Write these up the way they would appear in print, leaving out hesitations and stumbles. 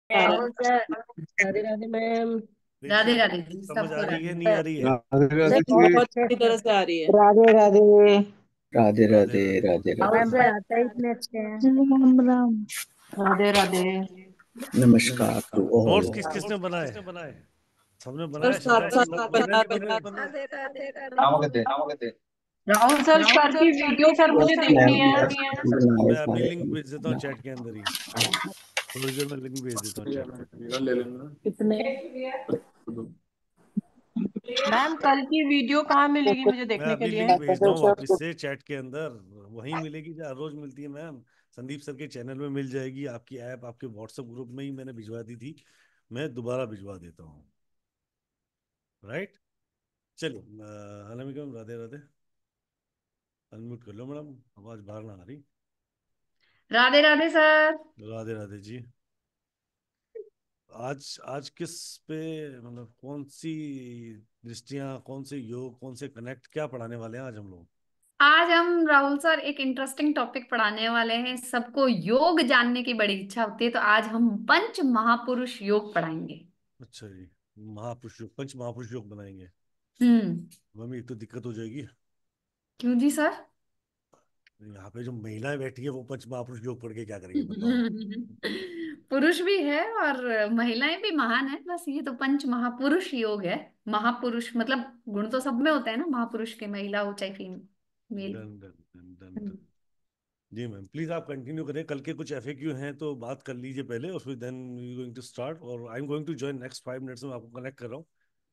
Rahul sir, Radhe Radhe ma'am. देखिए, राधे राधे जी, समझ आ सबको रही है राधे। नहीं आ रही है? राधे सर राधे जी। बहुत अच्छी तरह से आ रही है। राधे राधे। राधे राधे राधे राधे। राधे राहुल राधे। मैम सर, पढ़ाते ही इतने अच्छे हैं। राम राम। राधे राधे। नमस्कार टू ऑल। नोट्स किस किसने बनाए? सबने सर बनाए? साथ साथ बने बना नहीं रहे बने? हैं। राधे राधे राधे। नामकते। राहुल सर की वीडियो सर मुझे देखनी है। मैं बनाए अभी सारे। लिंक भेज देता हूँ चैट के अंदर ही। थोड़ी देर में लिंक भेज देता हूँ चैट के अंदर। कितने? मैम कल की वीडियो कहाँ मिलेगी मुझे मैं देखने के अभी लिए? लिंक भेज रहा हूँ वापस से चैट के अंदर। वहीं मिलेगी जहाँ रोज मिलती है मैम। संदीप सर के चैनल में मिल जाएगी। आपकी ऐप आपके व्हाट्सएप ग्रुप में ही मैंने भिजवा दी थी। मैं दोबारा भिजवा देता हूँ। राइट। चलो, अनामिका मैम, राधे राधे। अनम्यूट कर लो मैडम, आवाज बाहर ना आ रही। राधे राधे सर। राधे राधे जी। आज आज किस पे, मतलब कौन सी दृष्टियां, कौन से योग, कौन से कनेक्ट, क्या पढ़ाने वाले हैं आज हम लोग? आज हम राहुल सर एक इंटरेस्टिंग टॉपिक पढ़ाने वाले हैं। सबको योग जानने की बड़ी इच्छा होती है, तो आज हम पंच महापुरुष योग पढ़ाएंगे। अच्छा जी। महापुरुष योग, पंच महापुरुष योग बनाएंगे। हम्म। मम्मी एक तो दिक्कत हो जाएगी। क्यों जी सर? यहाँ पे जो महिलाएं बैठी है वो पंच महापुरुष योग पढ़ के क्या करेंगे बताओ? पुरुष भी है और महिलाएं भी महान है, बस ये तो पंच महापुरुष योग है। महापुरुष मतलब गुण तो सब में होता है ना, महापुरुष के, महिला हो चाहे female. Done done done done done. जी मैम, प्लीज आप कंटिन्यू करें। कल के कुछ एफएक्यू हैं तो बात कर लीजिए पहले, और फिर then we going to start, और I am going to join next 5 minutes में। आपको कनेक्ट कर रहा हूँ।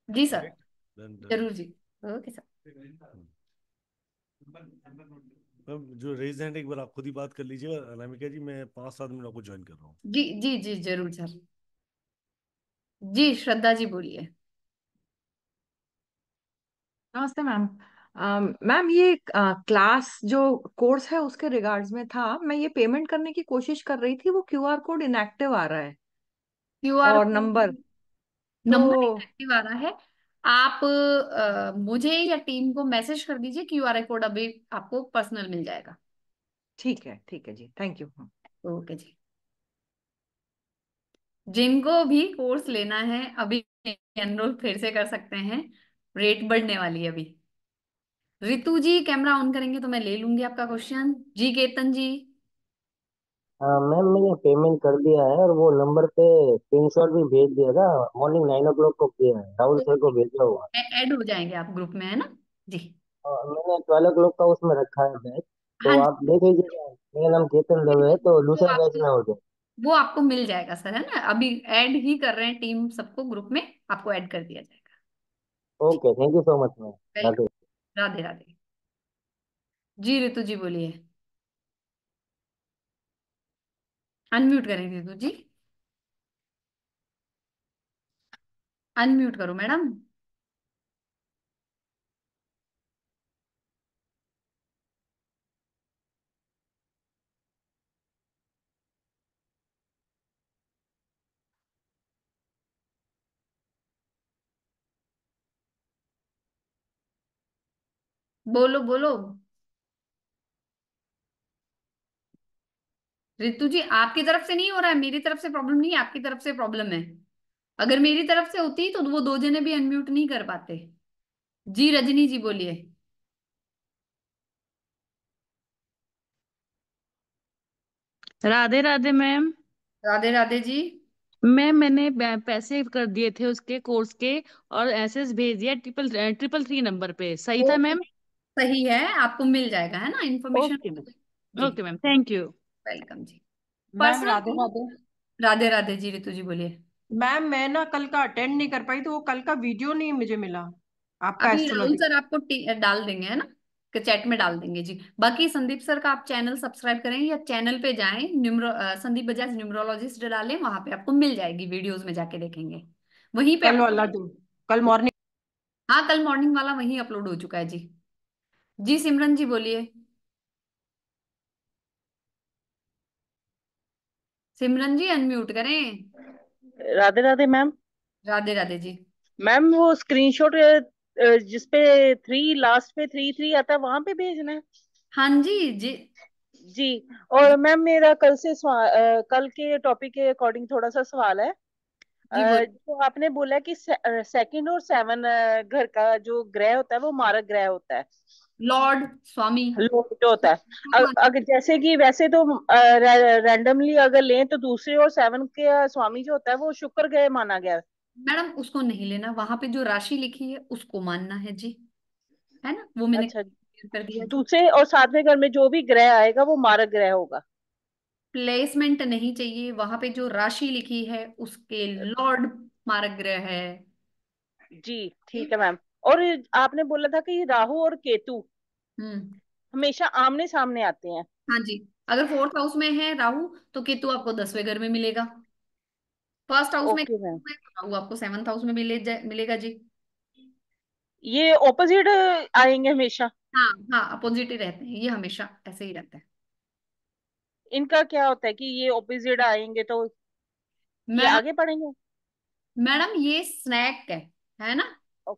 जी सर। राइट। डन डन जरूर डन। जी। Okay sir. मैम जो रेज हैंड, एक बार आप खुद ही बात कर लीजिएगा। अनामिका जी, मैं 5-7 मिनट आपको ज्वाइन कर रहा हूँ। जी जी जी जरूर सर। जी श्रद्धा जी बोलिए। नमस्ते मैम। मैम ये क्लास जो कोर्स है उसके रिगार्ड्स में था। मैं ये पेमेंट करने की कोशिश कर रही थी, वो क्यूआर कोड इनएक्टिव आ रहा है क्यूआर और कोड नंबर तो। नंबर इनएक्टिव आ रहा है। आप मुझे या टीम को मैसेज कर दीजिए, क्यूआर कोड अभी आपको पर्सनल मिल जाएगा। ठीक है जी, थैंक यू। ओके जी। जिनको भी कोर्स लेना है अभी एनरोल फिर से कर सकते हैं। रेट बढ़ने वाली है अभी। रितु जी कैमरा ऑन करेंगे तो मैं ले लूंगी आपका क्वेश्चन। जी केतन जी। हाँ मैम, मैंने पेमेंट कर दिया है और वो नंबर पे स्क्रीनशॉट भी भेज दिया था। मॉर्निंग 9 o'clock को किया है, राहुल सर को भेजा हुआ। ऐड हो जाएंगे आप ग्रुप में, है ना? जी। मैंने 12 o'clock का उसमें रखा है बैच, हाँ तो जी। आप देख लीजिएगा। मेरा नाम केतन दवे है, तो वो दूसरे बैच आपको में हो जाए। वो आपको मिल जाएगा सर, है ना? अभी ऐड ही कर रहे हैं टीम सबको ग्रुप में। आपको ऐड कर दिया जाएगा। Okay, thank you so much ma'am. Radhe. Welcome. Radhe Radhe. जी रितु जी बोलिए। अनम्यूट करें रितु जी। अनम्यूट करो मैडम। बोलो बोलो। रितु जी आपकी तरफ से नहीं हो रहा है, मेरी तरफ से प्रॉब्लम नहीं है, आपकी तरफ से प्रॉब्लम है। अगर मेरी तरफ से होती तो वो दो जने भी अनम्यूट नहीं कर पाते। जी रजनी जी बोलिए। राधे राधे मैम। राधे राधे जी। मैंने पैसे कर दिए थे उसके कोर्स के, और एसएस भेज दिया 333 नंबर पे। सही था ओके। मैम? सही है, आपको मिल जाएगा, है ना, इन्फॉर्मेशन। Okay ma'am. जी। Okay ma'am, thank you. Welcome जी। Ma'am personal. राधे राधे। राधे राधे जी। रितु जी बोलिए। मैम मैं ना कल का अटेंड नहीं कर पाई, तो वो कल का वीडियो नहीं मुझे मिला, आपका अभी राहुल एस्ट्रोलॉजी। सर आपको डाल देंगे, है ना, कि चैट में डाल देंगे जी। बाकी संदीप सर का आप चैनल सब्सक्राइब करें या चैनल पे जाएं, संदीप बजाज न्यूमरोलॉजिस्ट डालें, वहां पे आपको मिल जाएगी, वीडियोस में जाके देखेंगे। वहीं पे कल आप। वाला जो कल मॉर्निंग। हाँ कल मॉर्निंग वाला वहीं अपलोड हो चुका है जी। जी सिमरन जी बोलिए। सिमरन जी अनम्यूट करें। राधे राधे मैम। राधे राधे जी। मैम वो स्क्रीनशॉट जिसपे थ्री, लास्ट पे 33 आता है, वहां पे भेजना है? हाँ जी जी। जी। और मैम मेरा कल के टॉपिक के अकॉर्डिंग थोड़ा सा सवाल है। जी बोल। जो आपने बोला कि सेकंड और सेवन घर का जो ग्रह होता है वो मारक ग्रह होता है, लॉर्ड स्वामी। लोग जो होता है। अगर जैसे कि वैसे तो रैंडमली अगर लें तो दूसरे और सेवन के स्वामी जो होता है वो शुक्र ग्रह माना गया है। मैडम उसको नहीं लेना, वहां पे जो राशि लिखी है उसको मानना है जी, है ना, वो मैंने अच्छा, clear कर दिया जी। दूसरे और सातवें घर में जो भी ग्रह आएगा वो मारक ग्रह होगा। प्लेसमेंट नहीं चाहिए, वहां पे जो राशि लिखी है उसके लॉर्ड मारक ग्रह है। जी ठीक है मैम। और आपने बोला था कि राहु और केतु हम्म। हमेशा आमने सामने आते हैं। हाँ जी, अगर फोर्थ हाउस में है राहु तो केतु आपको 10वें घर में मिलेगा। फर्स्ट हाउस में ओके मैम। केतु है तो राहु आपको 7th हाउस में मिलेगा जी। ये ऑपोजिट आएंगे हमेशा? हाँ हाँ, अपोजिट ही रहते हैं ये, हमेशा ऐसे ही रहता है। इनका क्या होता है कि ये ऑपोजिट आएंगे तो ये मैडम, आगे पढ़ेंगे? मैडम ये स्नैक है ना, ओ,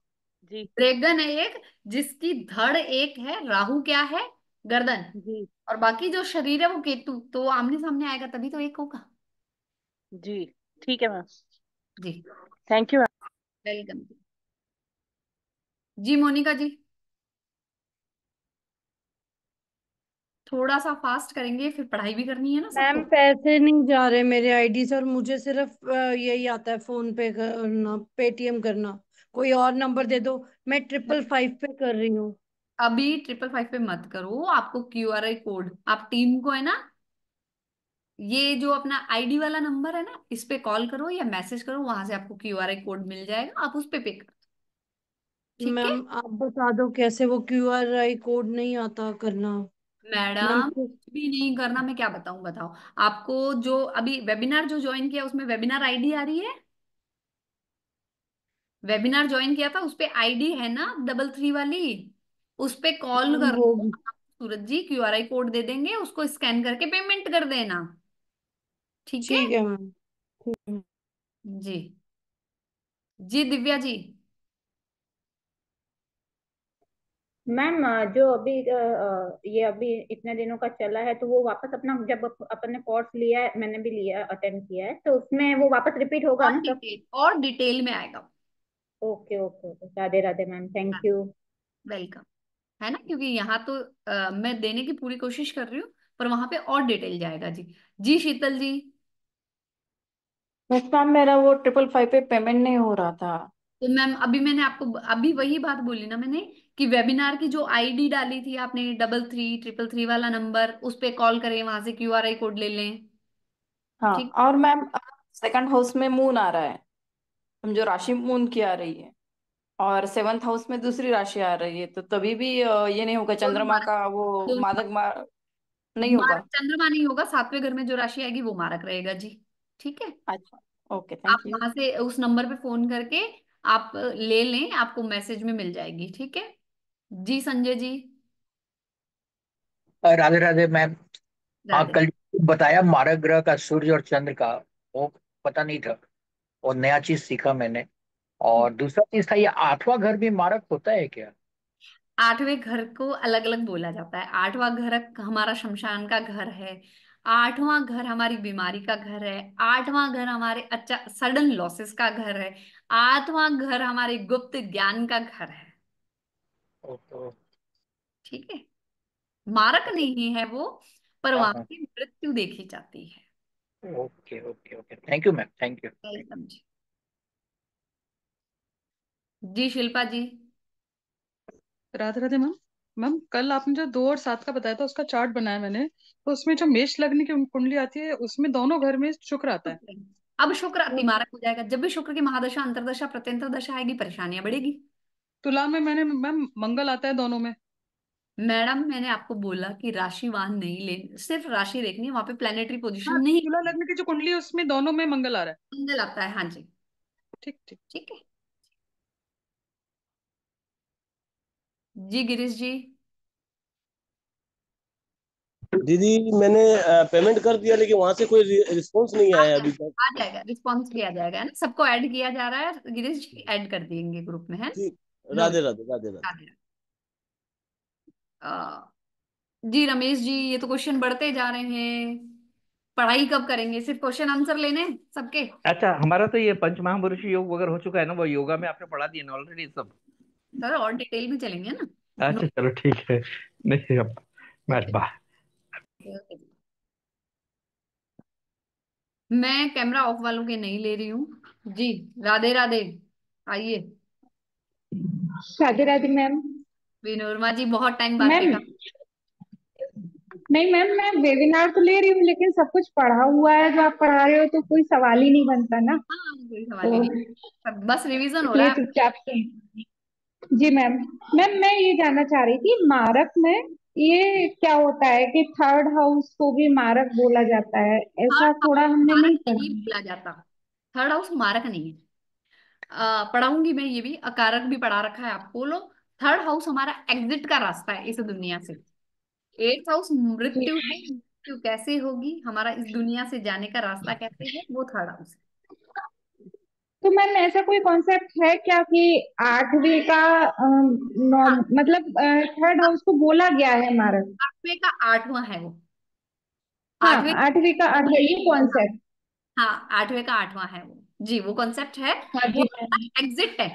जी ड्रैगन है एक, जिसकी धड़ एक है, राहु क्या है, गर्दन, जी और बाकी जो शरीर है वो केतु, तो वो आमने सामने आएगा तभी तो एक होगा। जी ठीक है मैम। जी थैंक यू मैम। वेलकम जी। जी मोनिका जी, थोड़ा सा फास्ट करेंगे, फिर पढ़ाई भी करनी है ना मैम सबको। पैसे नहीं जा रहे मेरे आईडी से, और मुझे सिर्फ यही आता है फोन पे करना, पेटीएम करना। कोई और नंबर दे दो, मैं 555 पे कर रही हूँ। अभी 555 पे मत करो, आपको क्यूआरआई कोड, आप टीम को है ना, ये जो अपना आईडी वाला नंबर है ना, इस पे कॉल करो या मैसेज करो, वहां से आपको क्यूआरआई कोड मिल जाएगा, आप उस पे कर दो। ठीक है मैम आप बता दो कैसे, वो क्यूआरआई कोड नहीं आता करना। मैम मैडम, कुछ भी नहीं करना, मैं क्या बताऊं बताओ। आपको जो अभी वेबिनार जो ज्वाइन किया उसमें वेबिनार आईडी आ रही है, वेबिनार ज्वाइन किया था उस पे आईडी है ना 33 वाली, उस पे कॉल मैम कर लो, होगी। सूरज जी क्यूआरआई कोड दे देंगे, उसको स्कैन करके पेमेंट कर देना। ठीक है ठीक है मैम। ठीक है। जी। जी दिव्या जी। मैम जो अभी ये अभी इतने दिनों का चला है, तो वो वापस अपना जब अपन ने कोर्स लिया है, मैंने भी लिया अटेंड किया है, तो उसमें वो वापस रिपीट होगा और ना सब? डिटेल, और डिटेल में आएगा। Okay okay okay, Radhe Radhe ma'am, thank you. Welcome, है ना, क्योंकि यहाँ तो मैं देने की पूरी कोशिश कर रही हूँ, पर वहां पे और डिटेल जाएगा जी। जी शीतल जी। बस मैम मेरा वो 555 पे पेमेंट नहीं हो रहा था। तो मैम अभी मैंने आपको अभी वही बात बोली ना मैंने, कि वेबिनार की जो आईडी डाली थी आपने 3333 वाला नंबर, उस पे कॉल करें, वहां से क्यूआरआई कोड ले लें। हाँ, ठीक। और मैम सेकंड हाउस में मून आ रहा है, समझो राशि मून की आ रही है, और 7th हाउस में दूसरी राशि आ रही है, तो तभी भी ये नहीं होगा, दोनों चंद्रमा मारक, का वो दोनों मादक नहीं मारक, होगा। चंद्रमा नहीं होगा, 7वें घर में जो राशि आएगी वो मारक रहेगा जी। ठीक है, अच्छा, ओके, आप थैंक यू। वहां से उस नंबर पे फोन करके आप ले लें, आपको मैसेज में मिल जाएगी। ठीक है जी। संजय जी। राधे राधे मैम। हाँ, राधे। कल बताया मारक ग्रह का सूर्य और चंद्र का, वो पता नहीं था, और नया चीज सीखा मैंने। और दूसरा चीज था, ये 8वां घर भी मारक होता है क्या? 8वें घर को अलग अलग बोला जाता है। 8वां घर हमारा शमशान का घर है, 8वां घर हमारी बीमारी का घर है, 8वां घर हमारे अच्छा सडन लॉसेस का घर है, 8वां घर हमारे गुप्त ज्ञान का घर है। ओके। ठीक है, मारक नहीं है वो, पर हाँ वहां हाँ। की मृत्यु देखी जाती है। Okay okay okay, thank you ma'am, thank you. Welcome जी। जी शिल्पा जी। राधे राधे मैम। मैम कल आपने जो 2 और 7 का बताया था उसका चार्ट बनाया मैंने, तो उसमें जो मेष लग्न की कुंडली आती है उसमें दोनों घर में शुक्र आता है। शुक्र। अब शुक्र अति वो मारक हो जाएगा, जब भी शुक्र की महादशा अंतरदशा प्रत्यंतर दशा आएगी परेशानियां बढ़ेगी। तुला में मैंने मैम मंगल आता है दोनों में। मैडम मैंने आपको बोला कि राशिवान नहीं ले, सिर्फ राशि देखनी है, वहां पे प्लेनेटरी पोजीशन हाँ, नहीं। तुला लग्न की जो कुंडली है उसमें दोनों में मंगल आ रहा है। मंगल आता है, हाँ जी। ठीक ठीक। ठीक है जी। गिरीश जी। दीदी मैंने पेमेंट कर दिया लेकिन वहां से कोई रिस्पॉन्स नहीं आ आया अभी जाएगा, तक। आ जाएगा, रिस्पॉन्स भी आ जाएगा, है ना, सबको ऐड किया जा रहा है, गिरीश जी ऐड कर देंगे ग्रुप में, है ना। ठीक। नो। राधे राधे राधे राधे। जी रमेश जी, ये तो क्वेश्चन बढ़ते जा रहे हैं। पढ़ाई कब करेंगे? सिर्फ क्वेश्चन आंसर लेने हैं सबके? अच्छा, हमारा तो ये पंच महापुरुष योग वगैरह हो चुका है ना, वो योगा में आपने पढ़ा दिया ना ऑलरेडी सब। सर और डिटेल में चलेंगे ना। नो। अच्छा चलो ठीक है। नहीं अब मैं बाहर। मैं कैमरा ऑफ वालों के नहीं ले रही हूँ जी। राधे राधे। आइए। राधे राधे मैम। विनोरमा जी, बहुत टाइम बाद मैम, देखा। नहीं मैम, मैं वेबिनार तो ले रही हूँ लेकिन सब कुछ पढ़ा हुआ है जो आप पढ़ा रहे हो, तो कोई सवाल ही नहीं बनता ना। हाँ, कोई सवाल ही तो नहीं, सब बस रिवीजन हो रहा इसलिए है। चुपचाप से। जी मैम। मैम मैं ये जानना चाह रही थी, मारक में ये क्या होता है कि थर्ड हाउस को भी मारक बोला जाता है? ऐसा थर्ड थोड़ा हाउस हमने मारक नहीं नहीं पढ़ा। बोला जाता। थर्ड हाउस मारक नहीं है। पढ़ाऊंगी मैं, ये भी अकारक भी पढ़ा रखा है आपको लो। थर्ड हाउस हमारा एग्जिट का रास्ता है इस दुनिया से। एट्थ हाउस मृत्यु है। मृत्यु कैसे होगी, हमारा इस दुनिया से जाने का रास्ता कैसे है, वो थर्ड हाउस है। तो मैम ऐसा कोई कॉन्सेप्ट है क्या कि आठवीं का हाँ, मतलब थर्ड हाउस को बोला गया है मारक? आठवें का आठवां है वो। हाँ, आठवें। आठवीं का आठवां, ये कॉन्सेप्ट। हाँ, आठवें का आठवां है वो जी, वो कॉन्सेप्ट है। हाँ वो जी मैम। एग्जिट है।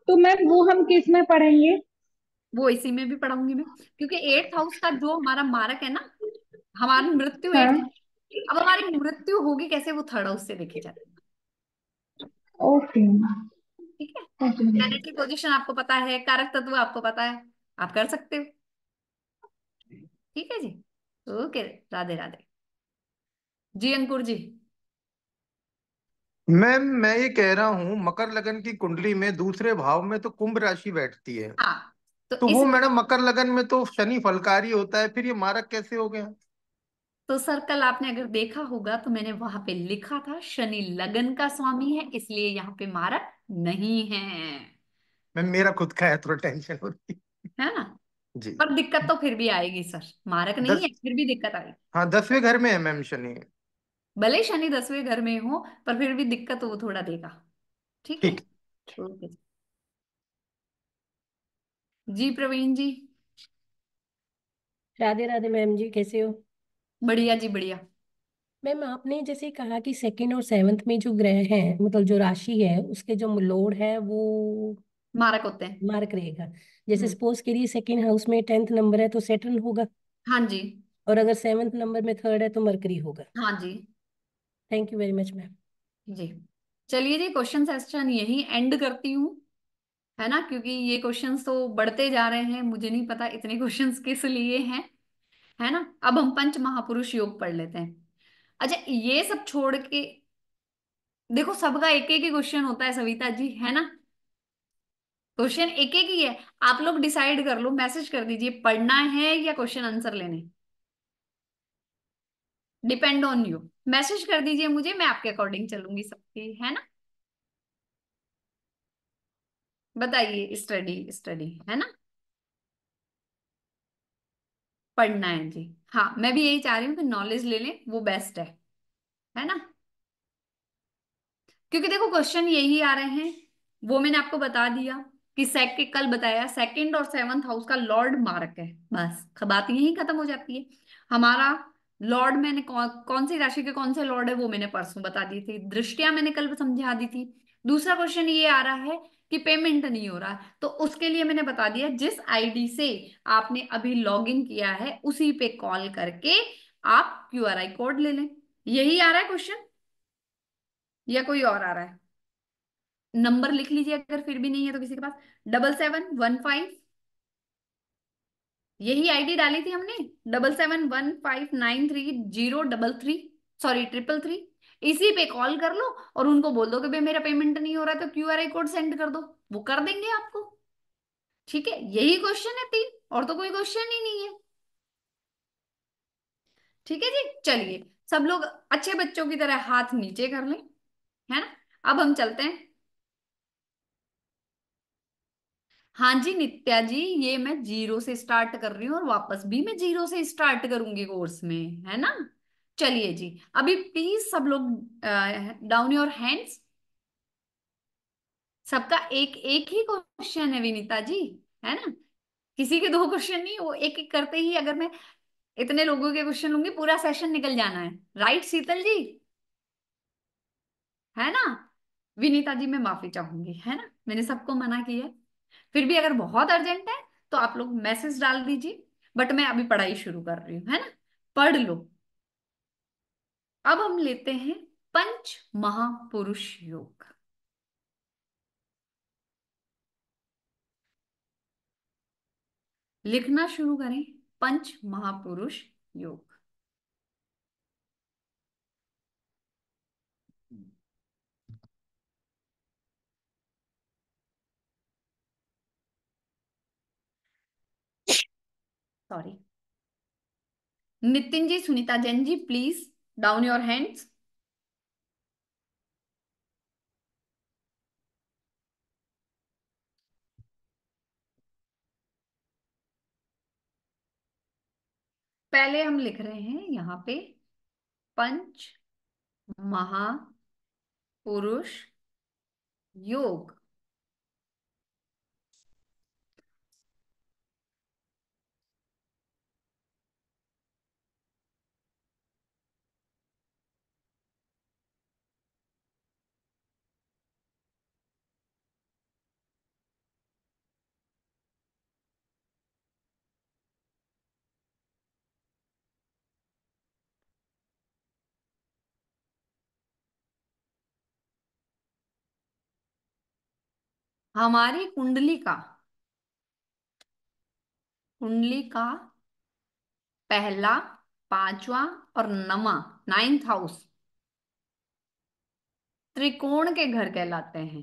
तो मैम वो हम किस में पढ़ेंगे? वो इसी में भी पढ़ाऊंगी मैं, क्योंकि एट्थ हाउस का जो हमारा मारक है ना, हमारी मृत्यु एट्थ। हाँ। अब हमारी मृत्यु होगी कैसे, वो थर्ड हाउस से देखी जाती है। ओके। ठीक है। ओके। प्लैनेटरी पोजीशन आपको पता है, कारक तत्व आपको पता है, आप कर सकते हो। ठीक है जी। ओके। राधे राधे। जी अंकुर जी। मैम मैं ये कह रहा हूँ, मकर लगन की कुंडली में दूसरे भाव में तो कुंभ राशि बैठती है। हाँ, तो तो इस वो मैडम मकर लगन में तो शनि फलकारी होता है, फिर ये मारक कैसे हो गया? तो सर कल आपने अगर देखा होगा तो मैंने वहां पे लिखा था शनि लगन का स्वामी है, इसलिए यहाँ पे मारक नहीं है। मैम मेरा खुद का है, थोड़ा टेंशन हो रही है ना? है। जी। पर दिक्कत तो फिर भी आएगी सर, मारक नहीं है 10। फिर भी दिक्कत आएगी। हाँ, 10वें घर में है मैम शनि। भले ही शनि 10वें घर में हो, पर फिर भी दिक्कत वो थोड़ा देगा। ठीक है। ठीक। ओके जी प्रवीण जी। राधे राधे मैम जी, कैसे हो? बढ़िया जी बढ़िया। मैम आपने जैसे कहा कि सेकंड और सेवंथ में जो ग्रह हैं, मतलब जो राशि है उसके जो लॉर्ड है वो मारक होते हैं। मार्क रहेगा। जैसे हम्म। सपोज करिए सेकंड हाउस में 10th नंबर है तो सेटर्न होगा, हाँ जी। और अगर सेवंथ नंबर में थर्ड है तो मरकरी होगा। हाँ जी। Thank you very much ma'am. जी। चलिए जी, क्वेश्चन सेशन यही एंड करती हूँ, है ना, क्योंकि ये क्वेश्चंस तो बढ़ते जा रहे हैं, मुझे नहीं पता इतने क्वेश्चंस किस लिए हैं। है ना? अब हम पंच महापुरुष योग पढ़ लेते हैं। अच्छा, ये सब छोड़ के देखो, सबका एक एक ही क्वेश्चन होता है सविता जी, है ना? क्वेश्चन एक एक ही है। आप लोग डिसाइड कर लो, मैसेज कर दीजिए पढ़ना है या क्वेश्चन आंसर लेने। Depend on you. मैसेज कर दीजिए मुझे, मैं आपके अकॉर्डिंग चलूंगी सबकी, है ना? बताइए, स्टडी स्टडी है ना? पढ़ना है जी। हाँ, मैं भी यही चाह रही हूँ कि नॉलेज ले लें, वो बेस्ट है ना? क्योंकि देखो क्वेश्चन यही आ रहे हैं। वो मैंने आपको बता दिया कि कल बताया सेकंड और सेवंथ हाउस का लॉर्ड मार्क है, बस बात यही खत्म हो जाती है। हमारा लॉर्ड मैंने कौन सी राशि के कौन से लॉर्ड है वो मैंने परसों बता दी थी, दृष्टियां मैंने कल समझा दी थी। दूसरा क्वेश्चन ये आ रहा है कि पेमेंट नहीं हो रहा है, तो उसके लिए मैंने बता दिया जिस आईडी से आपने अभी लॉग इन किया है उसी पे कॉल करके आप क्यूआरआई कोड ले लें। यही आ रहा है क्वेश्चन या कोई और आ रहा है? नंबर लिख लीजिए अगर फिर भी नहीं है तो किसी के पास। 7715, यही आईडी डाली थी हमने। 7715930333, सॉरी 333। इसी पे कॉल कर लो और उनको बोल दो कि भाई मेरा पेमेंट नहीं हो रहा, तो क्यूआरआई कोड सेंड कर दो, वो कर देंगे आपको। ठीक है, यही क्वेश्चन है तीन, और तो कोई क्वेश्चन ही नहीं है। ठीक है जी, चलिए सब लोग अच्छे बच्चों की तरह हाथ नीचे कर लें, है ना? अब हम चलते हैं। हाँ जी नित्या जी, ये मैं जीरो से स्टार्ट कर रही हूँ और वापस भी मैं जीरो से स्टार्ट करूंगी कोर्स में, है ना? चलिए जी, अभी प्लीज सब लोग डाउन योर हैंड्स। सबका एक एक ही क्वेश्चन है विनीता जी, है ना? किसी के 2 क्वेश्चन नहीं, वो एक एक करते ही अगर मैं इतने लोगों के क्वेश्चन लूंगी पूरा सेशन निकल जाना है। राइट शीतल जी, है ना? विनीता जी मैं माफी चाहूंगी, है ना, मैंने सबको मना किया। फिर भी अगर बहुत अर्जेंट है तो आप लोग मैसेज डाल दीजिए, बट मैं अभी पढ़ाई शुरू कर रही हूँ, है ना, पढ़ लो। अब हम लेते हैं पंच महापुरुष योग। लिखना शुरू करें, पंच महापुरुष योग। Sorry, Nitin ji, Sunita Jain ji, please down your hands. पहले हम लिख रहे हैं यहाँ पे पंच महापुरुष योग। हमारी कुंडली का पहला, पांचवा और नमा, 9th हाउस त्रिकोण के घर कहलाते हैं।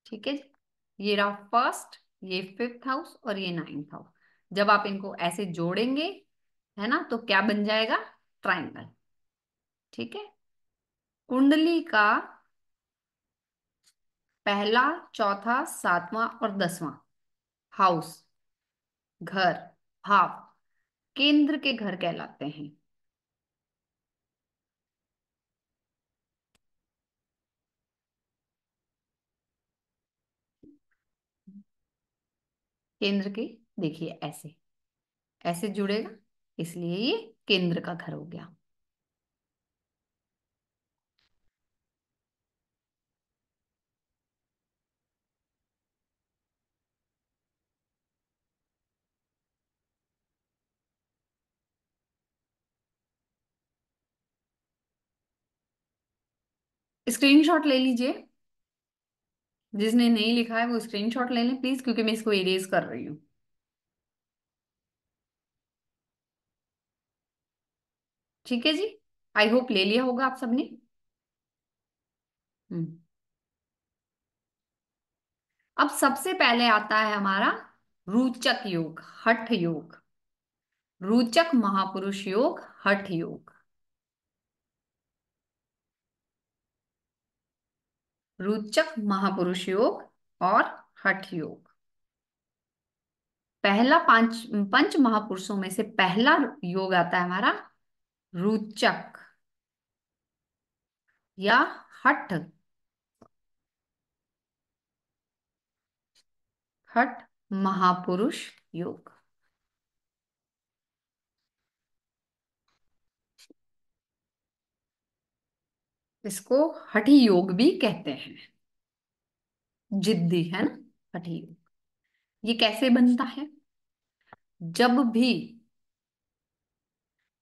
ठीक है जी, ये रहा फर्स्ट, ये 5th हाउस और ये 9th हाउस। जब आप इनको ऐसे जोड़ेंगे, है ना, तो क्या बन जाएगा? ट्रायंगल। ठीक है, कुंडली का पहला, चौथा, सातवां और 10वां हाउस, घर, भाव, केंद्र के घर कहलाते हैं। केंद्र के, देखिए ऐसे ऐसे जुड़ेगा, इसलिए ये केंद्र का घर हो गया। स्क्रीनशॉट ले लीजिए, जिसने नहीं लिखा है वो स्क्रीनशॉट ले लें प्लीज, क्योंकि मैं इसको इरेज कर रही हूँ। ठीक है जी, आई होप ले लिया होगा आप सबने। हम्म। अब सबसे पहले आता है हमारा रुचक योग, हठ योग। रुचक महापुरुष योग, हठ योग। रुचक महापुरुष योग और हठ योग। पहला पंच महापुरुषों में से पहला योग आता है हमारा रुचक या हठ, हठ महापुरुष योग। इसको हठी योग भी कहते हैं, जिद्दी, है ना, हठी योग। ये कैसे बनता है? जब भी,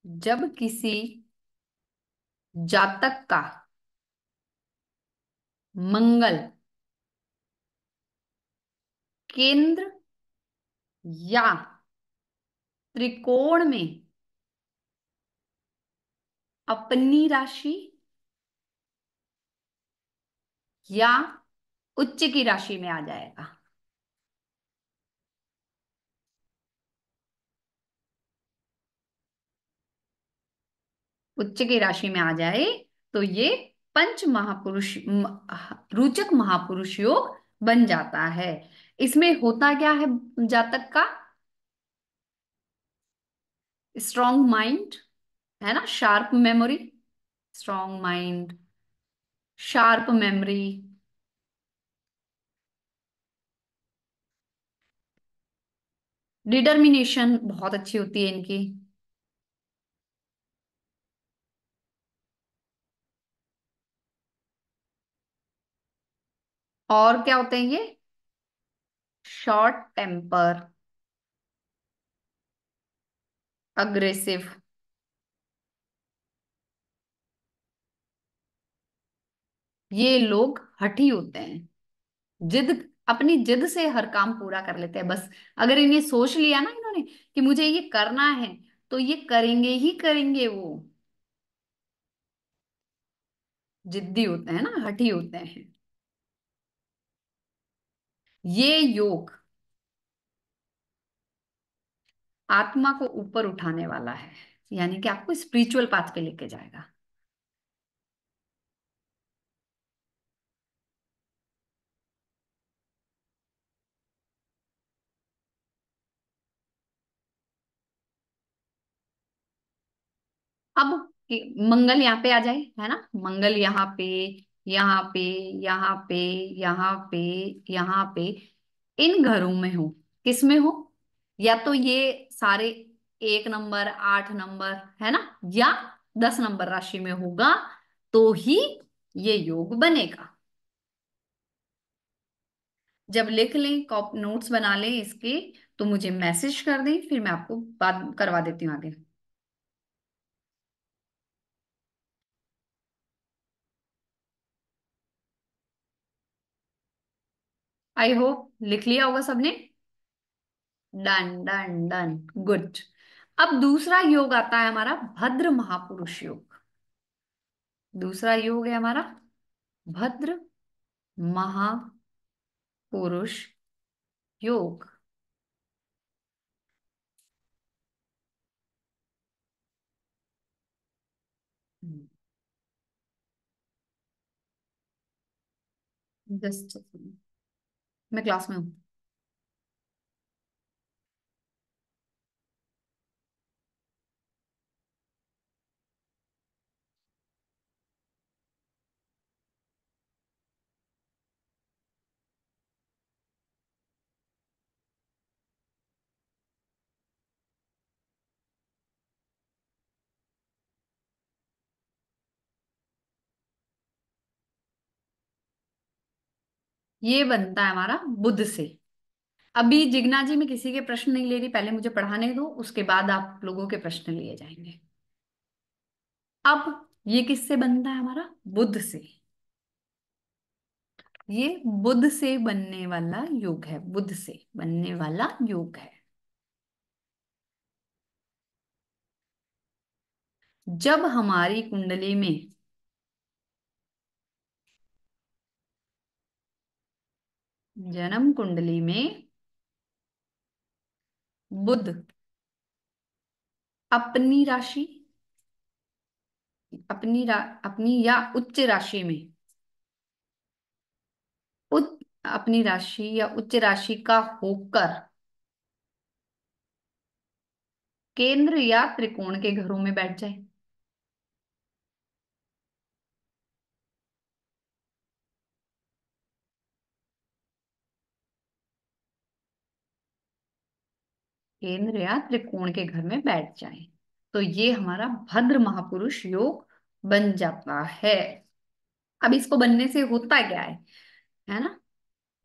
जब किसी जातक का मंगल केंद्र या त्रिकोण में अपनी राशि या उच्च की राशि में आ जाएगा, उच्च की राशि में आ जाए तो ये पंच महापुरुष रुचक महापुरुष योग बन जाता है। इसमें होता क्या है जातक का? स्ट्रॉन्ग माइंड, है ना, sharp memory, strong mind, sharp memory, determination बहुत अच्छी होती है इनकी। और क्या होते हैं ये? शॉर्ट टेम्पर, अग्रेसिव, ये लोग हठी होते हैं। जिद, अपनी जिद से हर काम पूरा कर लेते हैं बस। अगर इन्हें सोच लिया ना इन्होंने कि मुझे ये करना है, तो ये करेंगे ही करेंगे। वो जिद्दी होते हैं ना, हठी होते हैं। ये योग आत्मा को ऊपर उठाने वाला है, यानी कि आपको स्पिरिचुअल पाथ पे लेके जाएगा। अब मंगल यहाँ पे आ जाए, है ना, मंगल यहाँ पे, यहाँ पे, यहाँ पे, यहाँ पे, यहाँ पे, इन घरों में हो, किस में हो? या तो ये सारे 1 नंबर, 8 नंबर, है ना, या 10 नंबर राशि में होगा, तो ही ये योग बनेगा। जब लिख लें, कॉप नोट्स बना लें इसके, तो मुझे मैसेज कर दें, फिर मैं आपको बात करवा देती हूँ आगे। आई होप लिख लिया होगा सबने। Done done done, good. अब दूसरा योग आता है हमारा भद्र महापुरुष योग। दूसरा योग है हमारा भद्र महापुरुष योग। जस्ट मैं क्लास में हूँ। ये बनता है हमारा बुध से। अभी जिग्ना जी मैं किसी के प्रश्न नहीं ले रही, पहले मुझे पढ़ाने दो, उसके बाद आप लोगों के प्रश्न लिए जाएंगे। अब ये किससे बनता है हमारा? बुध से। ये बुध से बनने वाला योग है, बुध से बनने वाला योग है। जब हमारी कुंडली में जन्म कुंडली में बुध अपनी राशि, अपनी या उच्च राशि में, उच्च अपनी राशि या उच्च राशि का होकर केंद्र या त्रिकोण के घरों में बैठ जाए, केंद्र या त्रिकोण के घर में बैठ जाए, तो ये हमारा भद्र महापुरुष योग बन जाता है। अब इसको बनने से होता क्या है ना,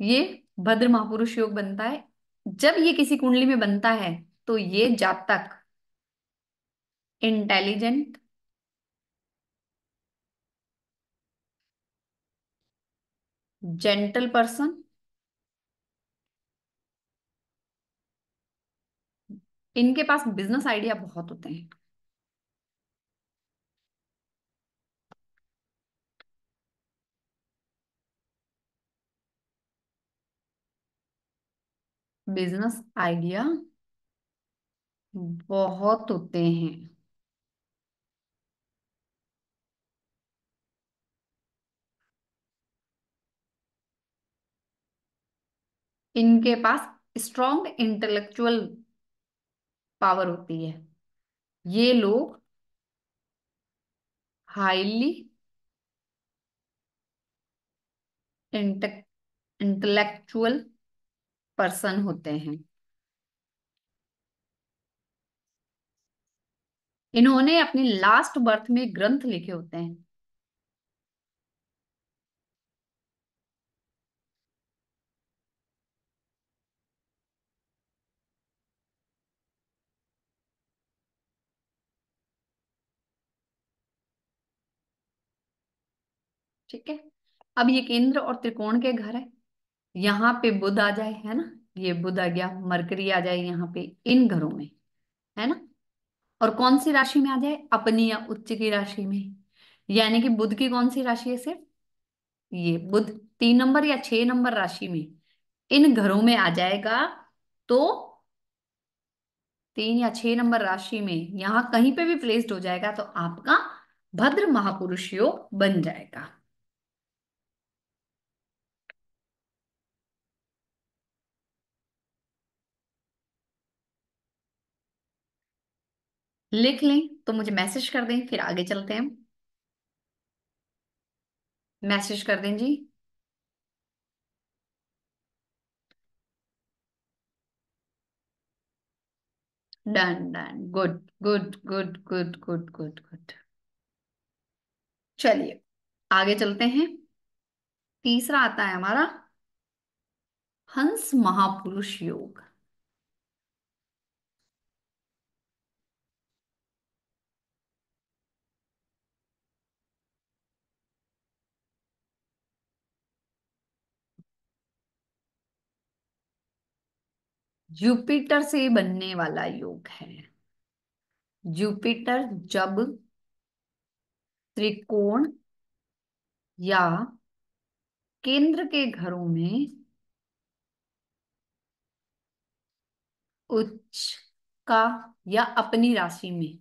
ये भद्र महापुरुष योग बनता है जब ये किसी कुंडली में बनता है, तो ये जातक इंटेलिजेंट, जेंटल पर्सन, इनके पास बिजनेस आइडिया बहुत होते हैं। बिजनेस आइडिया बहुत होते हैं। इनके पास स्ट्रॉन्ग इंटेलेक्चुअल पावर होती है। ये लोग हाईली इंटेलेक्चुअल पर्सन होते हैं। इन्होंने अपनी लास्ट बर्थ में ग्रंथ लिखे होते हैं। ठीक है, अब ये केंद्र और त्रिकोण के घर है। यहाँ पे बुध आ जाए, है ना, ये बुध आ गया, मरकरी आ जाए यहाँ पे इन घरों में, है ना, और कौन सी राशि में आ जाए, अपनी या उच्च की राशि में। यानी कि बुध की कौन सी राशि है, सिर्फ ये बुध 3 नंबर या 6 नंबर राशि में इन घरों में आ जाएगा, तो 3 या 6 नंबर राशि में यहां कहीं पे भी प्लेस्ड हो जाएगा तो आपका भद्र महापुरुष योग बन जाएगा। लिख लें तो मुझे मैसेज कर दें, फिर आगे चलते हैं। मैसेज कर दें जी। Done done, good good good good good good good. चलिए आगे चलते हैं। तीसरा आता है हमारा हंस महापुरुष योग। जुपिटर से बनने वाला योग है। जुपिटर जब त्रिकोण या केंद्र के घरों में उच्च का या अपनी राशि में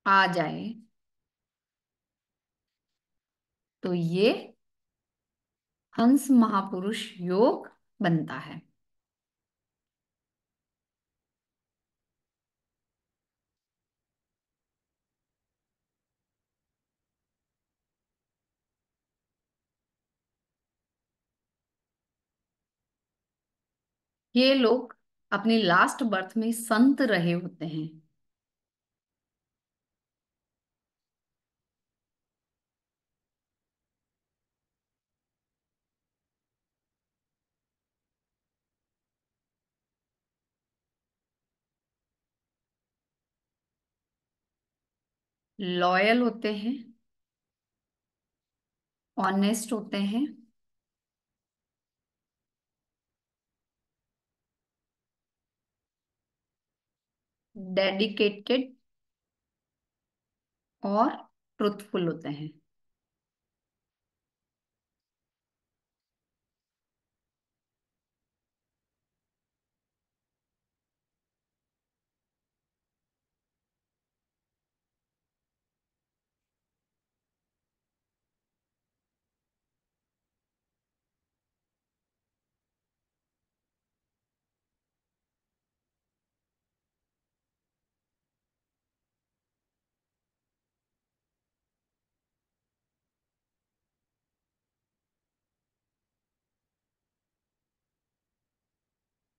आ जाए तो ये हंस महापुरुष योग बनता है। ये लोग अपनी लास्ट बर्थ में संत रहे होते हैं। लॉयल होते हैं, ऑनेस्ट होते हैं, डेडिकेटेड और ट्रुथफुल होते हैं।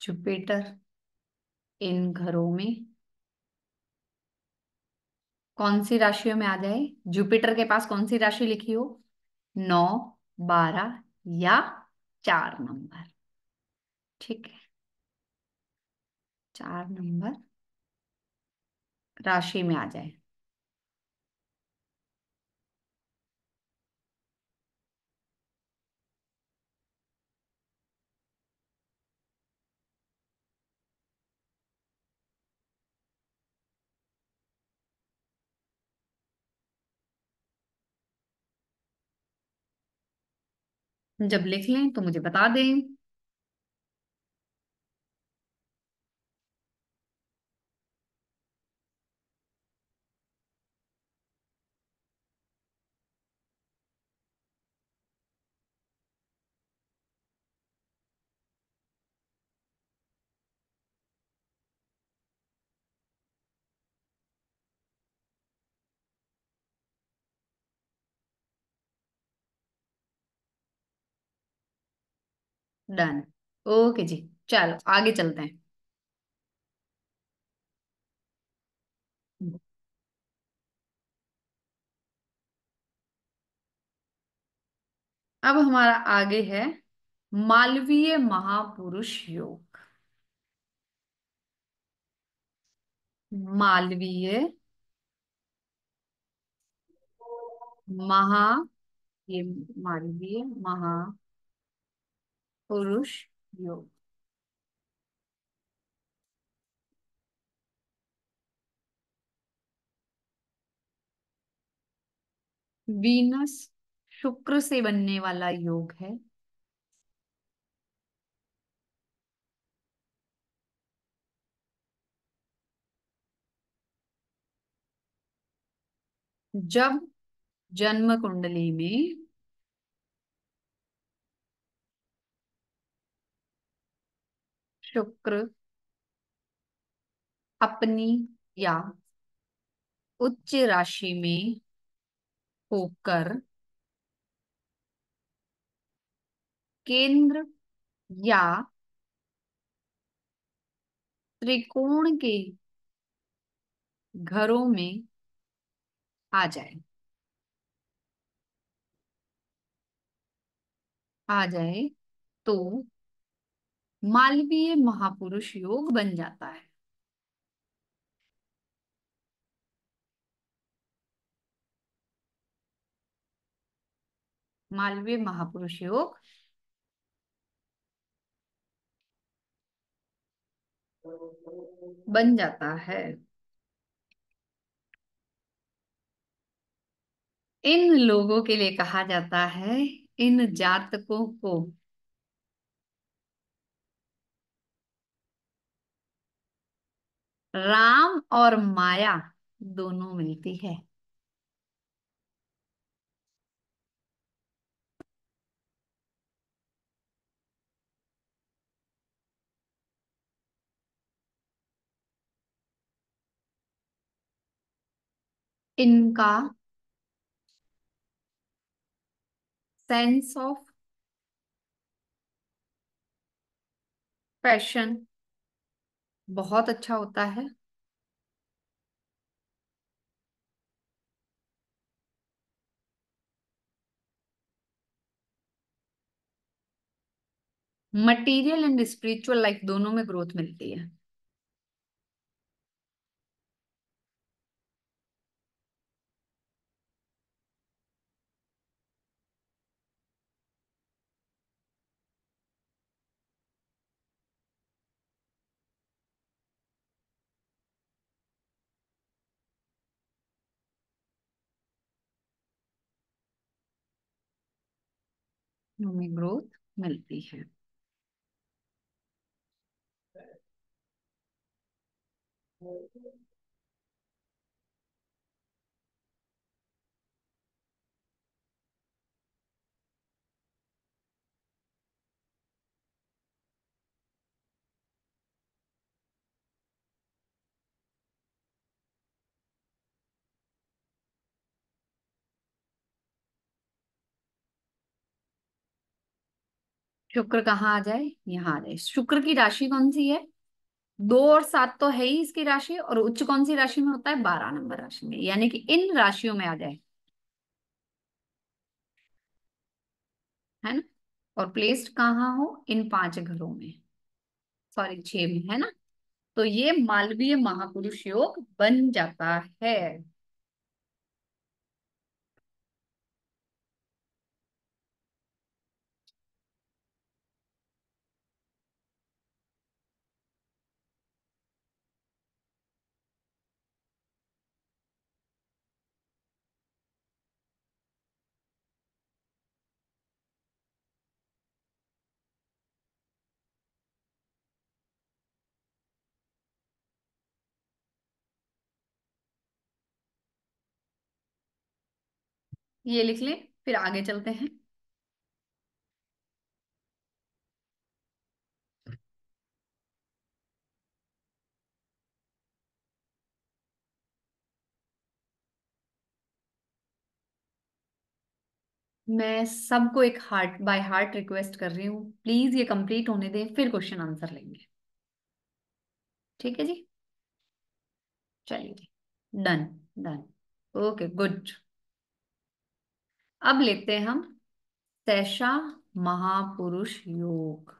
जुपिटर इन घरों में कौन सी राशियों में आ जाए, जुपिटर के पास कौन सी राशि लिखी हो, 9, 12 या 4 नंबर। ठीक है, 4 नंबर राशि में आ जाए। जब लिख लें तो मुझे बता दें। डन। ओके जी, चलो आगे चलते हैं। अब हमारा आगे है मालवीय महापुरुष योग। मालवीय महा ये मालवीय महापुरुष योग। वीनस शुक्र से बनने वाला योग है। जब जन्म कुंडली में शुक्र अपनी या उच्च राशि में होकर केंद्र या त्रिकोण के घरों में आ जाए तो मालवीय महापुरुष योग बन जाता है। मालवीय महापुरुष योग बन जाता है। इन लोगों के लिए कहा जाता है, इन जातकों को राम और माया दोनों मिलती है। इनका सेंस ऑफ पैशन बहुत अच्छा होता है। मटेरियल एंड स्पिरिचुअल लाइफ दोनों में ग्रोथ मिलती है। में ग्रोथ मिलती है। शुक्र कहाँ आ जाए, यहाँ आ जाए। शुक्र की राशि कौन सी है? 2 और 7 तो है ही इसकी राशि, और उच्च कौन सी राशि में होता है? 12 नंबर राशि में, यानी कि इन राशियों में आ जाए, है ना। और प्लेस्ड कहाँ हो? इन 5 घरों में, सॉरी 6 में, है ना। तो ये मालवीय महापुरुष योग बन जाता है। ये लिख ले, फिर आगे चलते हैं। मैं सबको एक हार्ट बाय हार्ट रिक्वेस्ट कर रही हूँ, प्लीज ये कंप्लीट होने दें, फिर क्वेश्चन आंसर लेंगे। ठीक है जी, चलिए जी, डन डन, ओके गुड। अब लेते हैं हम सैषा महापुरुष योग।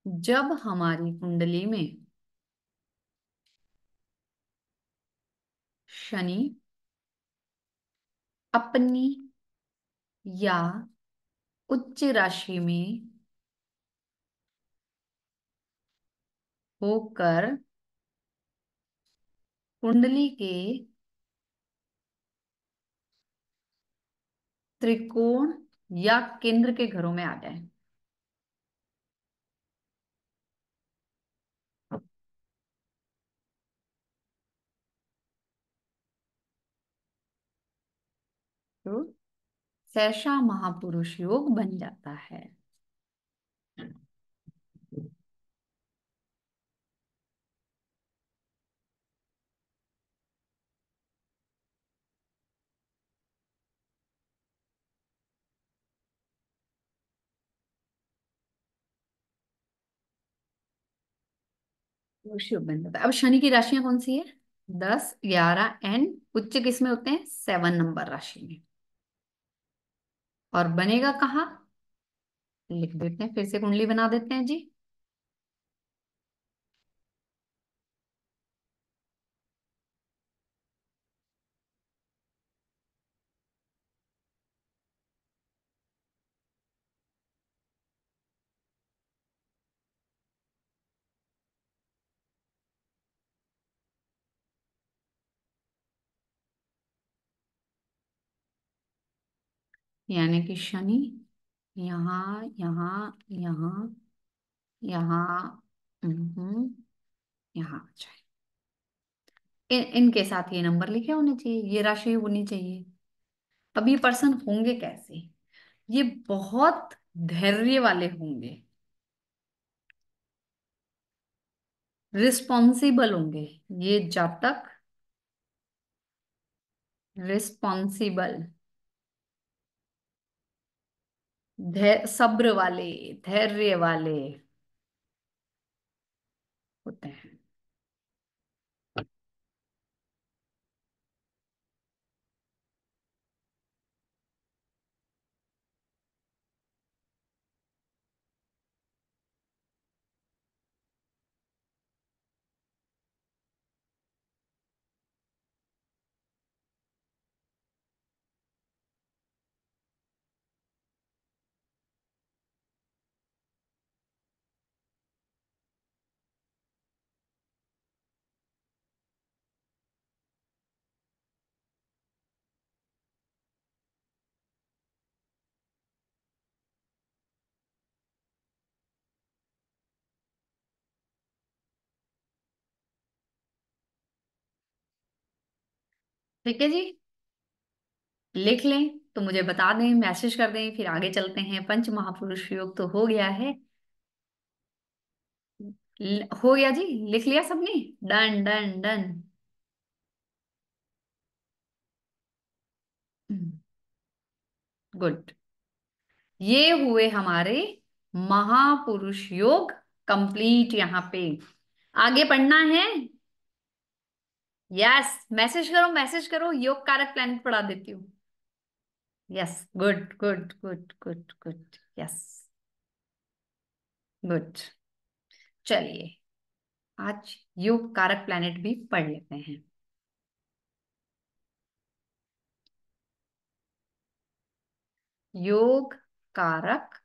जब हमारी कुंडली में शनि अपनी या उच्च राशि में होकर कुंडली के त्रिकोण या केंद्र के घरों में आ जाए, तो सैषा महापुरुष योग बन जाता है। पुरुष योग बन जाता है। अब शनि की राशियां कौन सी है? 10, 11 एंड उच्च किस में होते हैं? 7 नंबर राशि में। और बनेगा कहाँ? लिख देते हैं, फिर से कुंडली बना देते हैं जी। यानी कि शनि यहाँ यहाँ यहाँ यहाँ यहाँ आ जाए। इनके साथ ये नंबर लिखे होने चाहिए, ये राशि होनी चाहिए। अब ये पर्सन होंगे कैसे? ये बहुत धैर्य वाले होंगे, रिस्पॉन्सिबल होंगे। ये जातक रिस्पॉन्सिबल, सब्र वाले, धैर्य वाले होते हैं। ठीक है जी, लिख लें तो मुझे बता दें, मैसेज कर दें, फिर आगे चलते हैं। पंच महापुरुष योग तो हो गया है, हो गया जी, लिख लिया सबने? Done done done, good. ये हुए हमारे महापुरुष योग कंप्लीट। यहाँ पे आगे पढ़ना है। यस, मैसेज करो मैसेज करो, योग कारक प्लैनेट पढ़ा देती हूँ। Yes, good good good good good, yes good. चलिए आज योग कारक प्लैनेट भी पढ़ लेते हैं। योग कारक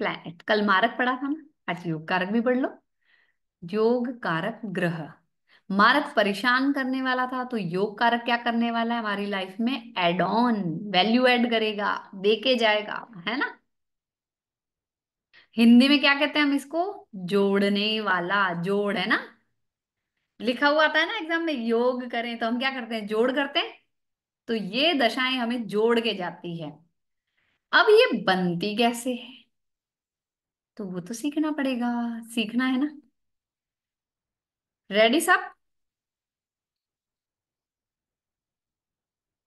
प्लैनेट, कल मारक पढ़ा था ना, आज योग कारक भी पढ़ लो। योग कारक ग्रह, मारक परेशान करने वाला था, तो योग कारक क्या करने वाला है हमारी लाइफ में? एड ऑन, वैल्यू ऐड करेगा, देके जाएगा, है ना। हिंदी में क्या कहते हैं हम इसको? जोड़ने वाला, जोड़ है ना। लिखा हुआ आता है ना एग्जाम में, योग करें तो हम क्या करते हैं? जोड़ करते हैं। तो ये दशाएं हमें जोड़ के जाती है। अब ये बनती कैसे है? तो वो तो सीखना पड़ेगा, सीखना है ना। रेडी सब?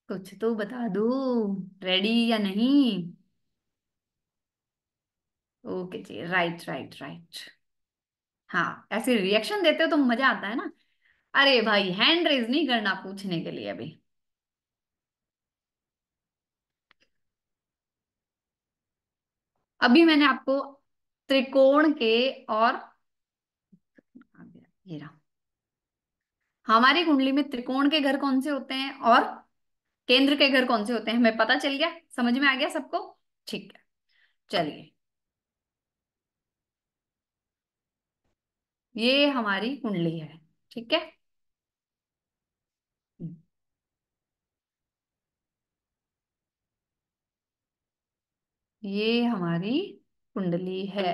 कुछ तो बता दो, रेडी या नहीं? ओके जी, राइट राइट राइट। हाँ, ऐसे रिएक्शन देते हो तो मजा आता है ना। अरे भाई, हैंड रेज नहीं करना पूछने के लिए अभी। अभी मैंने आपको त्रिकोण के और ये रहा, हमारी कुंडली में त्रिकोण के घर कौन से होते हैं और केंद्र के घर कौन से होते हैं, हमें पता चल गया, समझ में आ गया सबको? ठीक है, चलिए। ये हमारी कुंडली है, ठीक है। ये हमारी कुंडली है।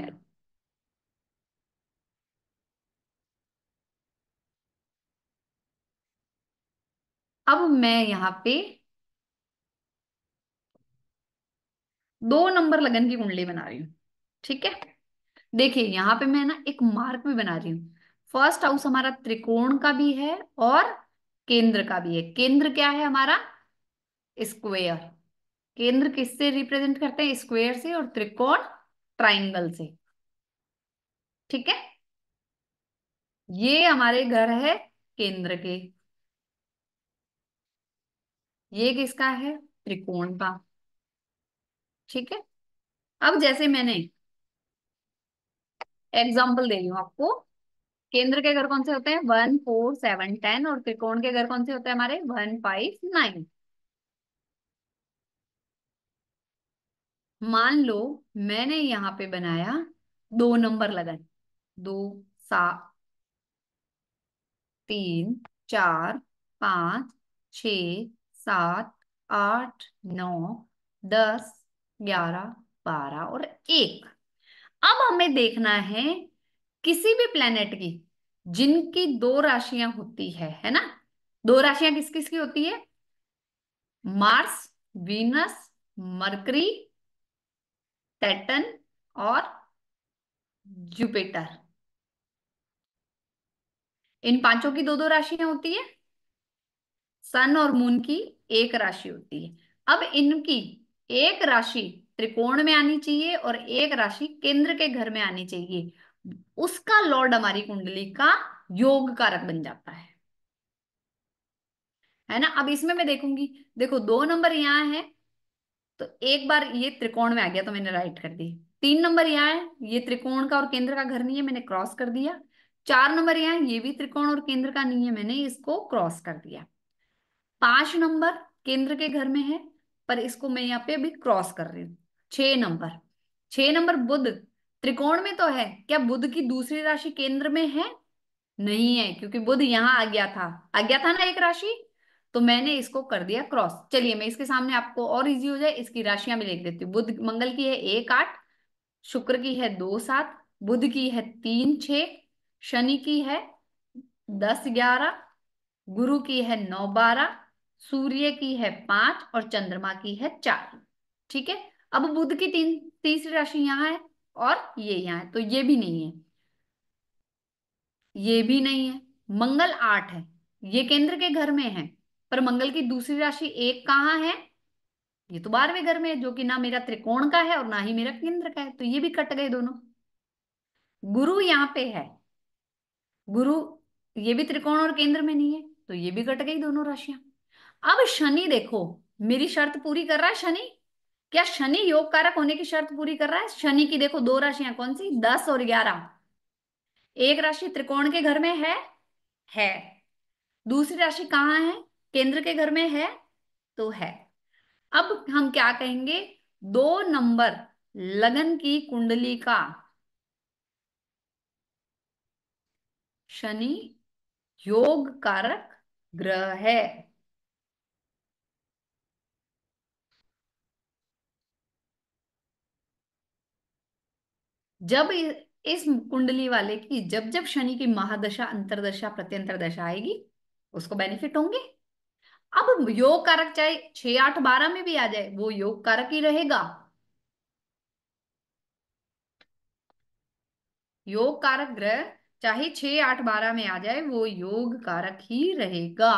अब मैं यहाँ पे 2 नंबर लगन की कुंडली बना रही हूँ, ठीक है। देखिए यहाँ पे मैं ना एक मार्क भी बना रही हूँ। फर्स्ट हाउस हमारा त्रिकोण का भी है और केंद्र का भी है। केंद्र क्या है हमारा? स्क्वेयर। केंद्र किससे रिप्रेजेंट करते हैं? स्क्वेयर से, और त्रिकोण ट्राइंगल से, ठीक है। ये हमारे घर है केंद्र के, ये किसका है? त्रिकोण का, ठीक है। अब जैसे मैंने एग्जाम्पल दे रही हूँ आपको, केंद्र के घर कौन से होते हैं? 1 4 7 10, और त्रिकोण के घर कौन से होते हैं हमारे? 1 5 9। मान लो मैंने यहाँ पे बनाया 2 नंबर लगन, 2 7 3 4 5 6 7 8 9 10 11 12 और 1। अब हमें देखना है किसी भी प्लेनेट की जिनकी 2 राशियां होती है ना। 2 राशियां किस किस की होती है? मार्स, वीनस, मरकरी, सैटर्न और जुपिटर। इन पांचों की 2 2 राशियां होती है। सन और मून की 1 राशि होती है। अब इनकी एक राशि त्रिकोण में आनी चाहिए और एक राशि केंद्र के घर में आनी चाहिए। उसका लॉर्ड हमारी कुंडली का योग कारक बन जाता है ना। अब इसमें मैं देखूंगी, देखो 2 नंबर यहाँ है, तो एक बार ये त्रिकोण में आ गया तो मैंने राइट कर दी। 3 नंबर यहाँ है, ये त्रिकोण का और केंद्र का घर नहीं है, मैंने क्रॉस कर दिया। 4 नंबर यहाँ है, ये भी त्रिकोण और केंद्र का नहीं है, मैंने इसको क्रॉस कर दिया। 5 नंबर केंद्र के घर में है, पर इसको मैं यहाँ पे अभी क्रॉस कर रही हूँ। 6 नंबर, 6 नंबर बुध त्रिकोण में तो है, क्या बुध की दूसरी राशि केंद्र में है? नहीं है, क्योंकि बुध यहाँ आ गया था ना एक राशि, तो मैंने इसको कर दिया क्रॉस। चलिए मैं इसके सामने आपको और इजी हो जाए इसकी राशियां भी लिख देती हूँ। बुध मंगल की है 1 8, शुक्र की है 2 7, बुध की है 3 6, शनि की है 10 11, गुरु की है 9 12, सूर्य की है 5 और चंद्रमा की है 4, ठीक है। अब बुध की तीसरी राशि यहाँ है और ये यहाँ है, तो ये भी नहीं है, ये भी नहीं है। मंगल 8 है, ये केंद्र के घर में है, पर मंगल की दूसरी राशि 1 कहाँ है? ये तो 12वें घर में है, जो कि ना मेरा त्रिकोण का है और ना ही मेरा केंद्र का है, तो ये भी कट गए दोनों। गुरु यहाँ पे है, गुरु ये भी त्रिकोण और केंद्र में नहीं है, तो ये भी कट गई दोनों राशियां। अब शनि देखो, मेरी शर्त पूरी कर रहा है शनि। क्या शनि योग कारक होने की शर्त पूरी कर रहा है? शनि की देखो 2 राशियां कौन सी? 10 और 11। एक राशि त्रिकोण के घर में है। दूसरी राशि कहाँ है? केंद्र के घर में है, तो है। अब हम क्या कहेंगे? 2 नंबर लगन की कुंडली का शनि योग कारक ग्रह है। जब इस कुंडली वाले की जब जब शनि की महादशा, अंतरदशा, प्रत्यंतर दशा आएगी, उसको बेनिफिट होंगे। अब योग कारक चाहे 6 8 12 में भी आ जाए, वो योग कारक ही रहेगा। योग कारक ग्रह चाहे 6, 8, 12 में आ जाए, वो योग कारक ही रहेगा।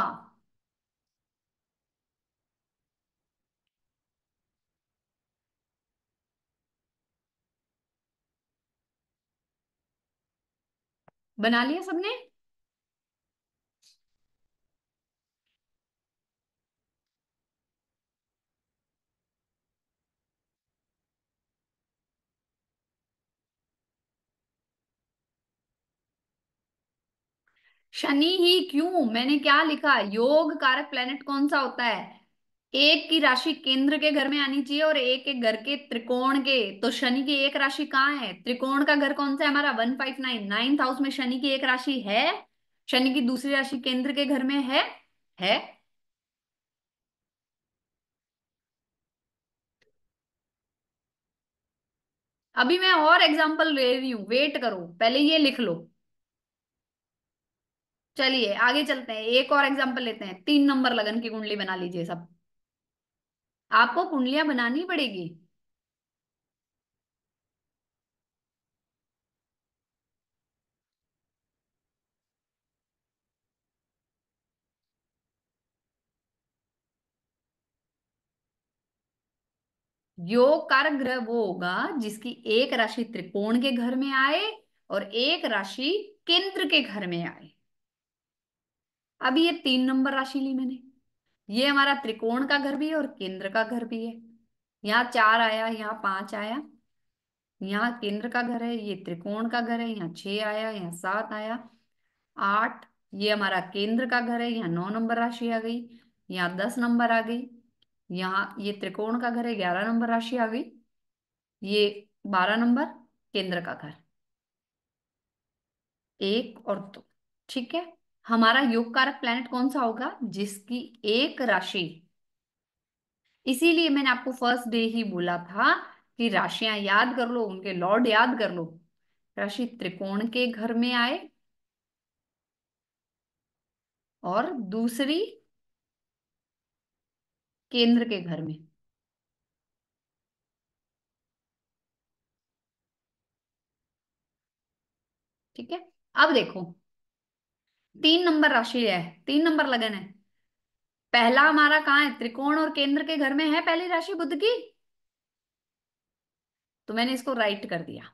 बना लिया सबने? शनि ही क्यों? मैंने क्या लिखा? योग कारक प्लेनेट कौन सा होता है? एक की राशि केंद्र के घर में आनी चाहिए और एक एक घर के त्रिकोण के। तो शनि की एक राशि कहाँ है? त्रिकोण का घर कौन सा है हमारा? 159 नाइन्थ हाउस में शनि की एक राशि है। शनि की दूसरी राशि केंद्र के घर में है। अभी मैं और एग्जांपल ले रही हूं, वेट करो, पहले ये लिख लो। चलिए आगे चलते हैं, एक और एग्जांपल लेते हैं। 3 नंबर लगन की कुंडली बना लीजिए सब। आपको कुंडलियां बनानी पड़ेगी। योग कारक ग्रह वो होगा जिसकी एक राशि त्रिकोण के घर में आए और एक राशि केंद्र के घर में आए। अब ये 3 नंबर राशि ली मैंने, ये हमारा त्रिकोण का घर भी है और केंद्र का घर भी है। यहाँ 4 आया, यहाँ 5 आया, यहाँ केंद्र का घर है, ये त्रिकोण का घर है, यहाँ 6 आया, यहाँ 7 आया, 8, ये हमारा केंद्र का घर है, यहाँ 9 नंबर राशि आ गई, यहाँ 10 नंबर आ गई, यहाँ ये त्रिकोण का घर है, 11 नंबर राशि आ गई, ये 12 नंबर केंद्र का घर, 1 और 2। ठीक है, हमारा योग कारक प्लैनेट कौन सा होगा? जिसकी एक राशि, इसीलिए मैंने आपको फर्स्ट डे ही बोला था कि राशियां याद कर लो, उनके लॉर्ड याद कर लो। राशि त्रिकोण के घर में आए और दूसरी केंद्र के घर में। ठीक है, अब देखो 3 नंबर राशि है, 3 नंबर लगन है। पहला हमारा कहाँ है? त्रिकोण और केंद्र के घर में है पहली राशि बुध की, तो मैंने इसको राइट कर दिया।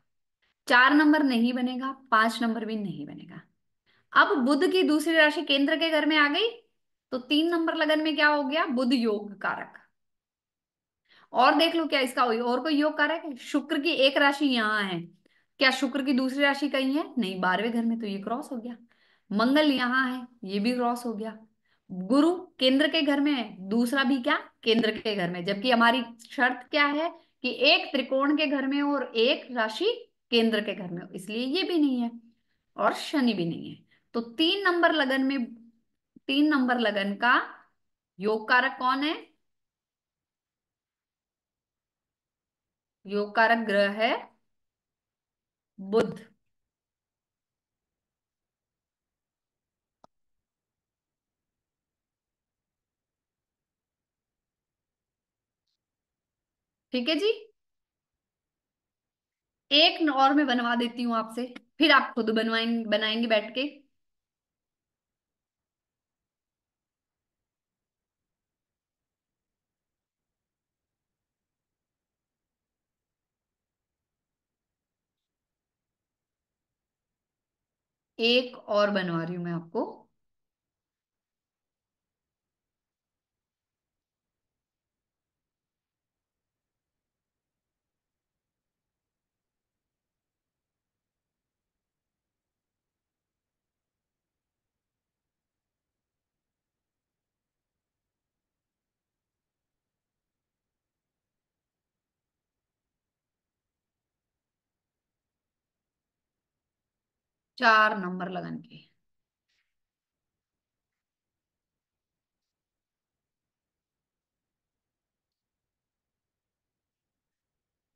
4 नंबर नहीं बनेगा, 5 नंबर भी नहीं बनेगा। अब बुध की दूसरी राशि केंद्र के घर में आ गई, तो 3 नंबर लगन में क्या हो गया? बुध योग कारक। और देख लो क्या इसका और कोई योग कारक है? शुक्र की एक राशि यहाँ है, क्या शुक्र की दूसरी राशि कहीं है? नहीं, 12वें घर में, तो ये क्रॉस हो गया। मंगल यहाँ है, ये भी क्रॉस हो गया। गुरु केंद्र के घर में है, दूसरा भी क्या? केंद्र के घर में, जबकि हमारी शर्त क्या है कि एक त्रिकोण के घर में और एक राशि केंद्र के घर में, इसलिए ये भी नहीं है और शनि भी नहीं है। तो 3 नंबर लगन में, 3 नंबर लगन का योग कारक कौन है? योग कारक ग्रह है बुध। ठीक है जी, एक और मैं बनवा देती हूँ आपसे, फिर आप खुद बनवाएंगे, बनाएंगे बैठ के। एक और बनवा रही हूं मैं आपको। चार नंबर लगन के,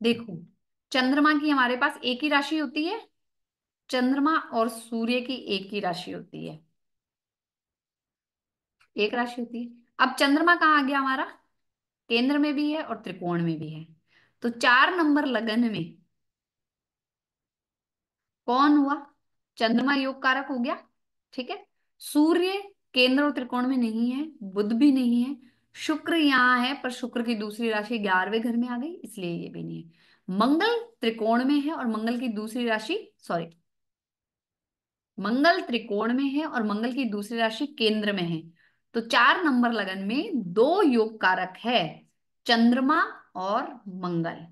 देखो चंद्रमा की हमारे पास एक ही राशि होती है, चंद्रमा और सूर्य की एक ही राशि होती है, एक राशि होती है। अब चंद्रमा कहाँ आ गया हमारा? केंद्र में भी है और त्रिकोण में भी है। तो 4 नंबर लगन में कौन हुआ? चंद्रमा योग कारक हो गया। ठीक है। सूर्य केंद्र और त्रिकोण में नहीं है, बुध भी नहीं है, शुक्र यहाँ है पर शुक्र की दूसरी राशि 11वें घर में आ गई, इसलिए ये भी नहीं है। मंगल त्रिकोण में है और मंगल की दूसरी राशि, सॉरी, मंगल त्रिकोण में है और मंगल की दूसरी राशि केंद्र में है। तो 4 नंबर लगन में 2 योग कारक है, चंद्रमा और मंगल।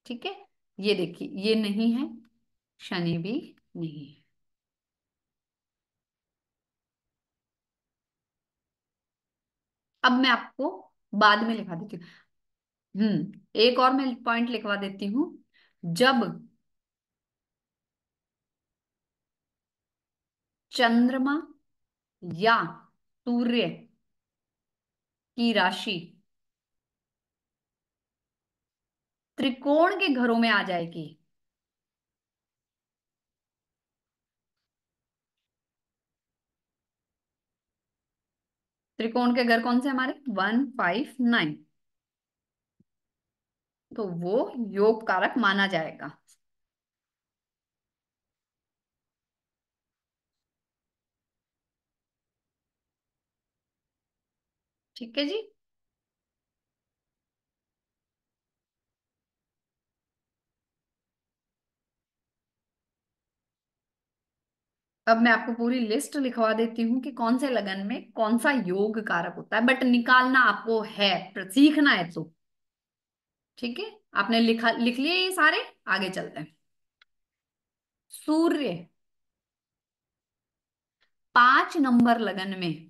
ठीक है। ये देखिए, ये नहीं है, शनि भी नहीं है। अब मैं आपको बाद में लिखा देती हूँ। एक और मैं पॉइंट लिखवा देती हूँ। जब चंद्रमा या सूर्य की राशि त्रिकोण के घरों में आ जाएगी, त्रिकोण के घर कौन से हमारे 1, 5, 9, तो वो योग कारक माना जाएगा। ठीक है जी। अब मैं आपको पूरी लिस्ट लिखवा देती हूँ कि कौन से लगन में कौन सा योग कारक होता है, बट निकालना आपको है, सीखना है तो। ठीक है। आपने लिख लिए ये सारे, आगे चलते हैं। सूर्य 5 नंबर लगन में,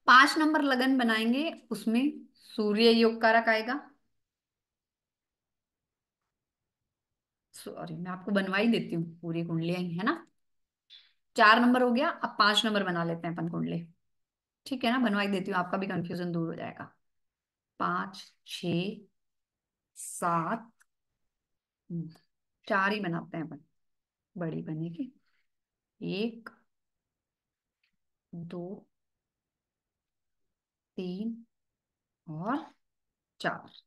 5 नंबर लगन बनाएंगे, उसमें सूर्य योग कारक आएगा। सॉरी, मैं आपको बनवा ही देती हूँ, पूरी कुंडलियां ही है ना। 4 नंबर हो गया, अब 5 नंबर बना लेते हैं अपन कुंडली। ठीक है ना, बनवा ही देती हूँ, आपका भी कंफ्यूजन दूर हो जाएगा। 5, 6, 7, 4 ही बनाते हैं अपन, बड़ी बनेगी। 1, 2, 3 और 4।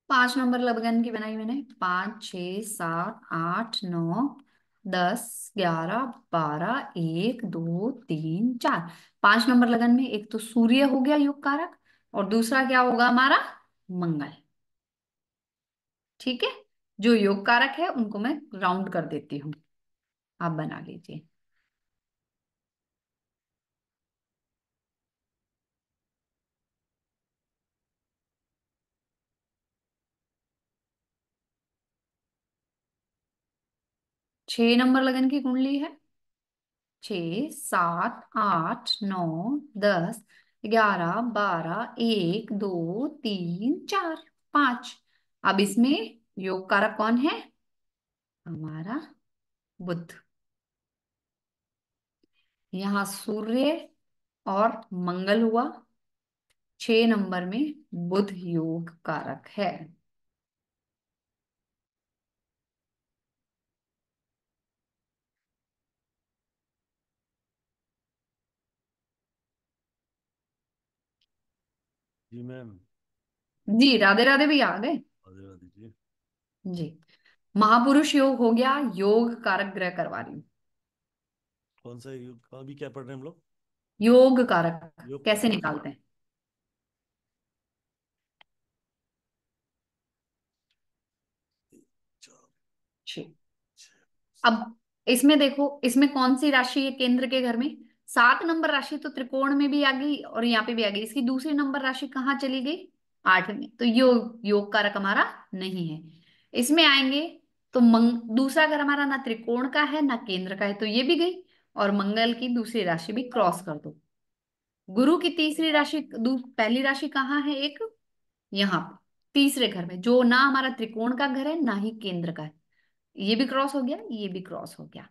पांच नंबर लगन की बनाई मैंने, 5, 6, 7, 8, 9, 10, 11, 12, 1, 2, 3, 4। 5 नंबर लगन में एक तो सूर्य हो गया योग कारक, और दूसरा क्या होगा हमारा, मंगल। ठीक है। जो योग कारक है उनको मैं राउंड कर देती हूँ, आप बना लीजिए। छह नंबर लगन की कुंडली है, 6, 7, 8, 9, 10, 11, 12, 1, 2, 3, 4, 5। अब इसमें योग कारक कौन है, हमारा बुध। यहाँ सूर्य और मंगल हुआ, 6 नंबर में बुध योग कारक है। जी मैम। जी, राधे राधे भी आ गए। राधे राधे जी। जी, महापुरुष योग हो गया, योग कारक ग्रह करवा रही हूँ। कौन सा योग, अभी क्या पढ़ रहे हैं हम लोग? योग कारक योग कैसे कारक। निकालते हैं? ठीक। अब इसमें देखो, इसमें कौन सी राशि है केंद्र के घर में, 7 नंबर राशि तो त्रिकोण में भी आ गई और यहाँ पे भी आ गई। इसकी दूसरी नंबर राशि कहाँ चली गई, 8 में, तो योग योग कारक हमारा नहीं है। इसमें आएंगे तो दूसरा घर हमारा ना त्रिकोण का है ना केंद्र का है, तो ये भी गई। और मंगल की दूसरी राशि भी क्रॉस कर दो। गुरु की तीसरी राशि, पहली राशि कहाँ है, एक यहाँ पे तीसरे घर में, जो ना हमारा त्रिकोण का घर है ना ही केंद्र का है, ये भी क्रॉस हो गया, ये भी क्रॉस हो गया।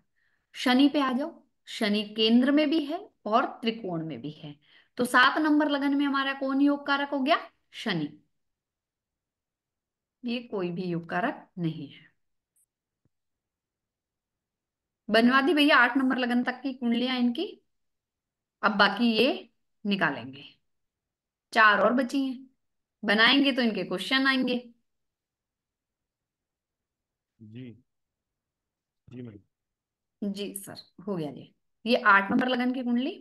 शनि पे आ जाओ, शनि केंद्र में भी है और त्रिकोण में भी है, तो 7 नंबर लगन में हमारा कौन योग कारक हो गया, शनि। ये कोई भी योग कारक नहीं है। बनवा दी भैया 8 नंबर लगन तक की कुंडलियां इनकी। अब बाकी ये निकालेंगे, 4 और बची हैं, बनाएंगे तो इनके क्वेश्चन आएंगे। जी जी मैम। जी सर, हो गया जी। ये 8 नंबर लगन की कुंडली,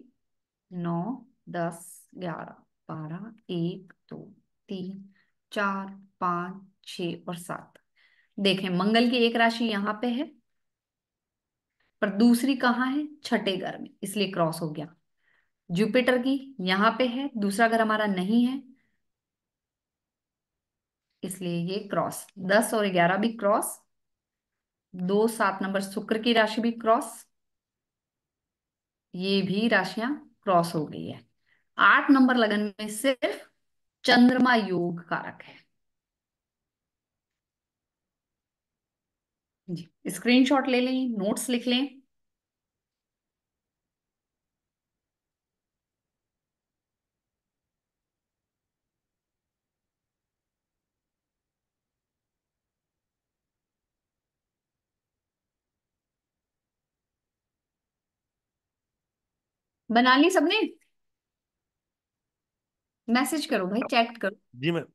9, 10, 11, 12, 1, 2, 3, 4, 5, 6 और 7। देखें मंगल की एक राशि यहाँ पे है, पर दूसरी कहाँ है, छठे घर में, इसलिए क्रॉस हो गया। जुपिटर की यहाँ पे है, दूसरा घर हमारा नहीं है, इसलिए ये क्रॉस। 10 और 11 भी क्रॉस, 2, 7 नंबर शुक्र की राशि भी क्रॉस, ये भी राशियां क्रॉस हो गई है। 8 नंबर लगन में सिर्फ चंद्रमा योग कारक है। जी, स्क्रीनशॉट ले लें, नोट्स लिख लें। बना ली सबने? मैसेज करो भाई, चैट करो। जी मैम।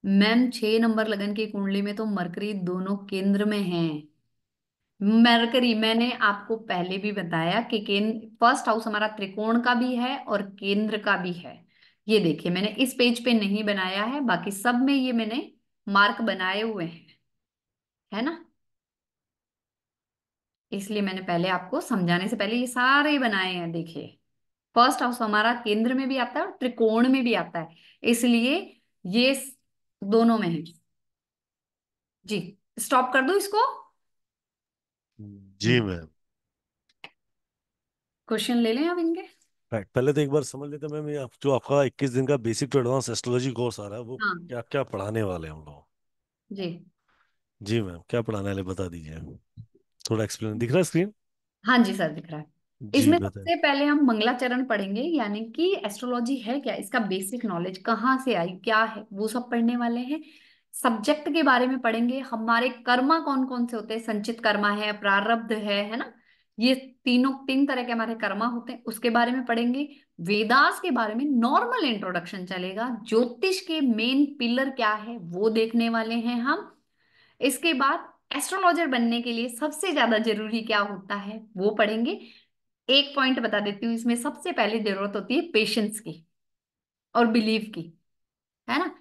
मैम 6 नंबर लगन की कुंडली में तो मरकरी दोनों केंद्र में हैं। मरकरी मैंने आपको पहले भी बताया कि केंद्र, फर्स्ट हाउस हमारा त्रिकोण का भी है और केंद्र का भी है। ये देखिए मैंने इस पेज पे नहीं बनाया है, बाकी सब में ये मैंने मार्क बनाए हुए हैं, है ना। इसलिए मैंने पहले आपको समझाने से पहले ये सारे बनाए हैं। देखिए फर्स्ट हाउस हमारा केंद्र में भी आता है और त्रिकोण में भी आता है, इसलिए ये दोनों में है। जी, स्टॉप कर दो इसको। जी मैम। क्वेश्चन ले लें अब इनके। राइट, पहले तो एक बार समझ लेते हैं मैम, ये जो आपका 21 दिन का basic to advance astrology course आ रहा है, वो हाँ क्या क्या पढ़ाने वाले हैं हम लोग? जी। जी मैम, क्या पढ़ाने वाले बता दीजिए, थोड़ा एक्सप्लेन। दिख रहा है स्क्रीन? हाँ जी सर, दिख रहा है। जी इसमें बताए। सबसे पहले हम मंगलाचरण पढ़ेंगे, यानी कि एस्ट्रोलॉजी है क्या, इसका बेसिक नॉलेज कहाँ से आई, क्या है, वो सब पढ़ने वाले हैं। सब्जेक्ट के बारे में पढ़ेंगे, हमारे कर्मा कौन कौन से होते हैं, संचित कर्मा है, प्रारब्ध है ना। ये तीनों 3 तरह के हमारे कर्मा होते हैं, उसके बारे में पढ़ेंगे। वेदास के बारे में नॉर्मल इंट्रोडक्शन चलेगा। ज्योतिष के मेन पिलर क्या है वो देखने वाले हैं हम। इसके बाद एस्ट्रोलॉजर बनने के लिए सबसे ज्यादा जरूरी क्या होता है वो पढ़ेंगे। एक पॉइंट बता देती हूँ, इसमें सबसे पहले जरूरत होती है पेशेंस की और बिलीफ की, है ना।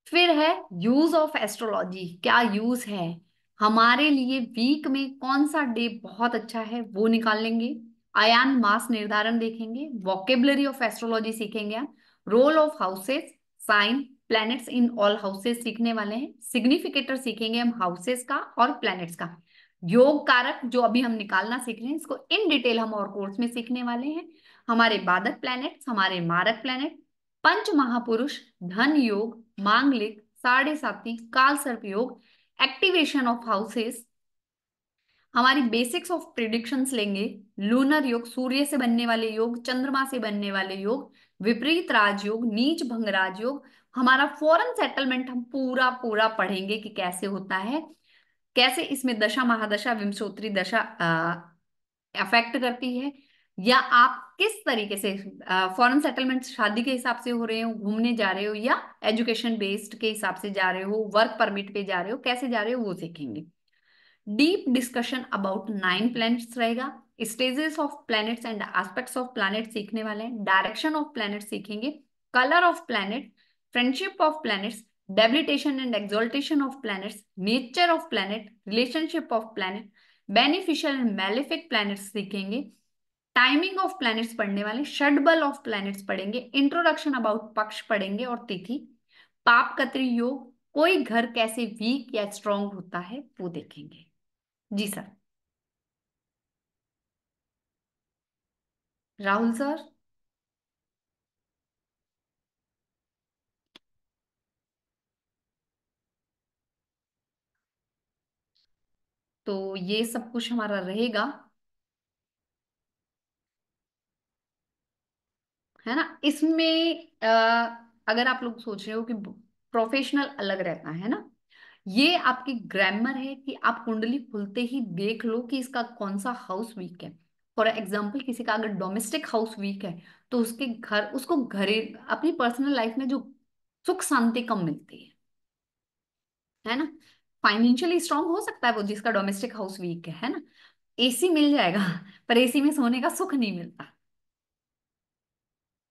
फिर है यूज ऑफ एस्ट्रोलॉजी, क्या यूज है हमारे लिए, वीक में कौन सा डे बहुत अच्छा है वो निकाल लेंगे। आयान मास निर्धारण देखेंगे, वोकेबलरी ऑफ एस्ट्रोलॉजी सीखेंगे हम। Role of houses, sign, planets in all houses सीखने वाले हैं। सिग्निफिकेटर सीखेंगे हम हाउसेस का और प्लैनेट्स का। योग कारक जो अभी हम निकालना सीख रहे हैं, इसको इन डिटेल हम और कोर्स में सीखने वाले हैं। हमारे बाधक प्लैनेट्स, हमारे मारक प्लैनेट, पंच महापुरुष, धन योग, मांगलिक, साढ़े साथी, काल सर्प योग, एक्टिवेशन ऑफ हाउसेस, हमारी बेसिक्स ऑफ प्रिडिक्शंस लेंगे। लूनर योग, सूर्य से बनने वाले योग, चंद्रमा से बनने वाले योग, विपरीत राजयोग, नीच भंग राजयोग। हमारा फॉरेन सेटलमेंट हम पूरा पूरा पढ़ेंगे कि कैसे होता है, कैसे इसमें दशा महादशा विंशोत्तरी दशा अफेक्ट करती है, या आप किस तरीके से फॉरेन सेटलमेंट शादी के हिसाब से हो रहे हो, घूमने जा रहे हो, या एजुकेशन बेस्ड के हिसाब से जा रहे हो, वर्क परमिट पे जा रहे हो, कैसे जा रहे हो वो सीखेंगे। डीप डिस्कशन अबाउट 9 प्लैनेट्स रहेगा। Stages of planets and aspects of planet सीखने वाले हैं। डायरेक्शन ऑफ प्लैनेट सीखेंगे। Colour of planet, friendship of planets, debilitation and exaltation of planets, nature of planet, relationship of planet, beneficial and malefic planets सीखेंगे। Timing of planets पढ़ने वाले, षडबल of planets पढ़ेंगे। Introduction about पक्ष पढ़ेंगे और तिथि। पाप कत्री योग, कोई घर कैसे वीक या स्ट्रांग होता है वो देखेंगे। जी सर। राहुल सर। तो ये सब कुछ हमारा रहेगा, है ना। इसमें अगर आप लोग सोच रहे हो कि प्रोफेशनल अलग रहता है ना। ये आपकी ग्रामर है कि आप कुंडली खुलते ही देख लो कि इसका कौन सा हाउस वीक है। फॉर एग्जाम्पल किसी का अगर डोमेस्टिक हाउस वीक है तो उसके घर उसको घरे अपनी पर्सनल लाइफ में जो सुख शांति कम मिलती है ना। फाइनेंशियली स्ट्रांग हो सकता है वो जिसका डोमेस्टिक हाउस वीक है ना। एसी मिल जाएगा पर एसी में सोने का सुख नहीं मिलता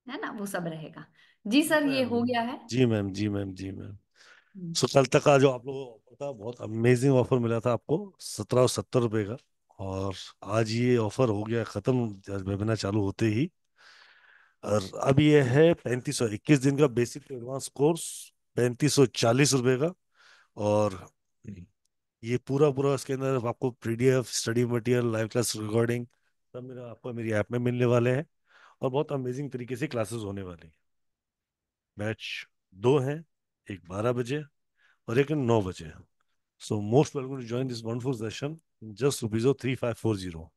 है ना, वो सब रहेगा। जी जी सर ये मैम, हो गया है। जी मैम, जी मैम, जी मैम। हम्म। सो कल तक का जो आप लोगों को ऑफर था, बहुत अमेजिंग ऑफर मिला था आपको, 1770 रुपये का। और आज ये ऑफर हो गया खत्म वेबिनार चालू होते ही। और अब ये है 3521 दिन का बेसिक टू एडवांस कोर्स, 3540 रुपये का। और ये पूरा पूरा इसके अंदर आपको PDF, study material, live class recording सब मेरा आपको मेरी ऐप में मिलने वाले हैं। और बहुत अमेजिंग तरीके से क्लासेस होने वाली हैं। बैच दो हैं, एक 12 बजे और एक 9 बजे। So most welcome to join this wonderful session, just ₹3540।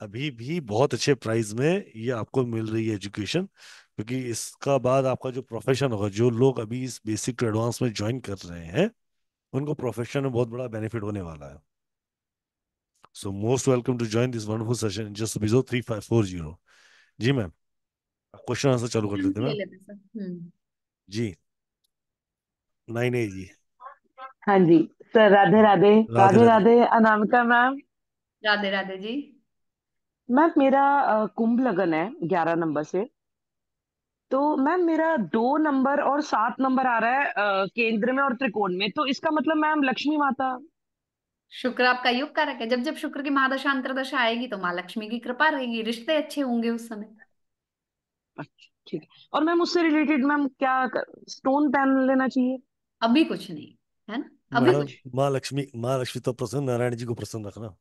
अभी भी बहुत अच्छे प्राइस में ये आपको मिल रही है एजुकेशन, क्योंकि इसका बाद आपका जो प्रोफेशन होगा, जो लोग अभी इस बेसिक टू एडवांस में ज्वाइन कर रहे हैं उनको प्रोफेशन में बहुत बड़ा बेनिफिट होने वाला है। So most welcome to join this wonderful session, just बिजो 3540। जी मैम, क्वेश्चन आंसर चालू कर देते हैं ले मैम। लेते सर। जी, 9A जी। हाँ जी सर, राधे राधे। राधे राधे राधे। राधे अनामिका मैम। राधे राधे जी। मैम मेरा कुंभ लगन है 11 नंबर से। तो मैम मेरा 2 नंबर और 7 नंबर आ रहा है केंद्र में और त्रिकोण में, तो इसका मतलब मैम लक्ष्मी माता। शुक्र आपका युग कारक है। जब जब शुक्र की महादशा अंतरदशा आएगी तो माँ लक्ष्मी की कृपा रहेगी, रिश्ते अच्छे होंगे उस समय। अच्छा ठीक है। और मैम उससे रिलेटेड मैम क्या स्टोन पहन लेना चाहिए? अभी कुछ नहीं है ना, अभी मैडम, कुछ माँ लक्ष्मी तो प्रसन्न, नारायण जी को प्रसन्न रखना।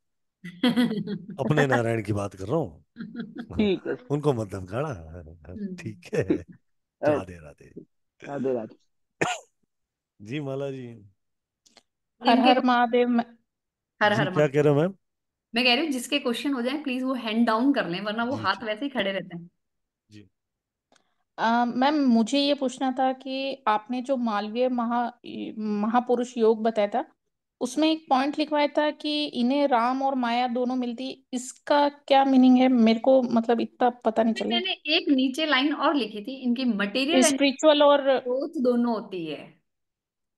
अपने नारायण की बात कर रहा हूँ। ठीक है। उनको मत धमकाना, हम्म। ठीक है। राधे राधे। राधे राधे। जी माला जी। हर इनके हर महादेव। हर जी हर क्या कह रहे हो मैम? मैं कह रही हूँ जिसके क्वेश्चन हो जाए प्लीज वो हैंड डाउन कर लें, वरना वो जी हाथ जी वैसे ही खड़े रहते हैं। जी। मैम मुझे ये पूछना था कि आपने जो मालवीय महापुरुष योग बताया था उसमें एक पॉइंट लिखवाया था कि इन्हें राम और माया दोनों मिलती, इसका क्या मीनिंग है? मेरे को मतलब इतना पता नहीं फिर चला। मैंने एक नीचे लाइन और लिखी थी, इनकी मटेरियल एंड स्पिरिचुअल और ग्रोथ दोनों होती है।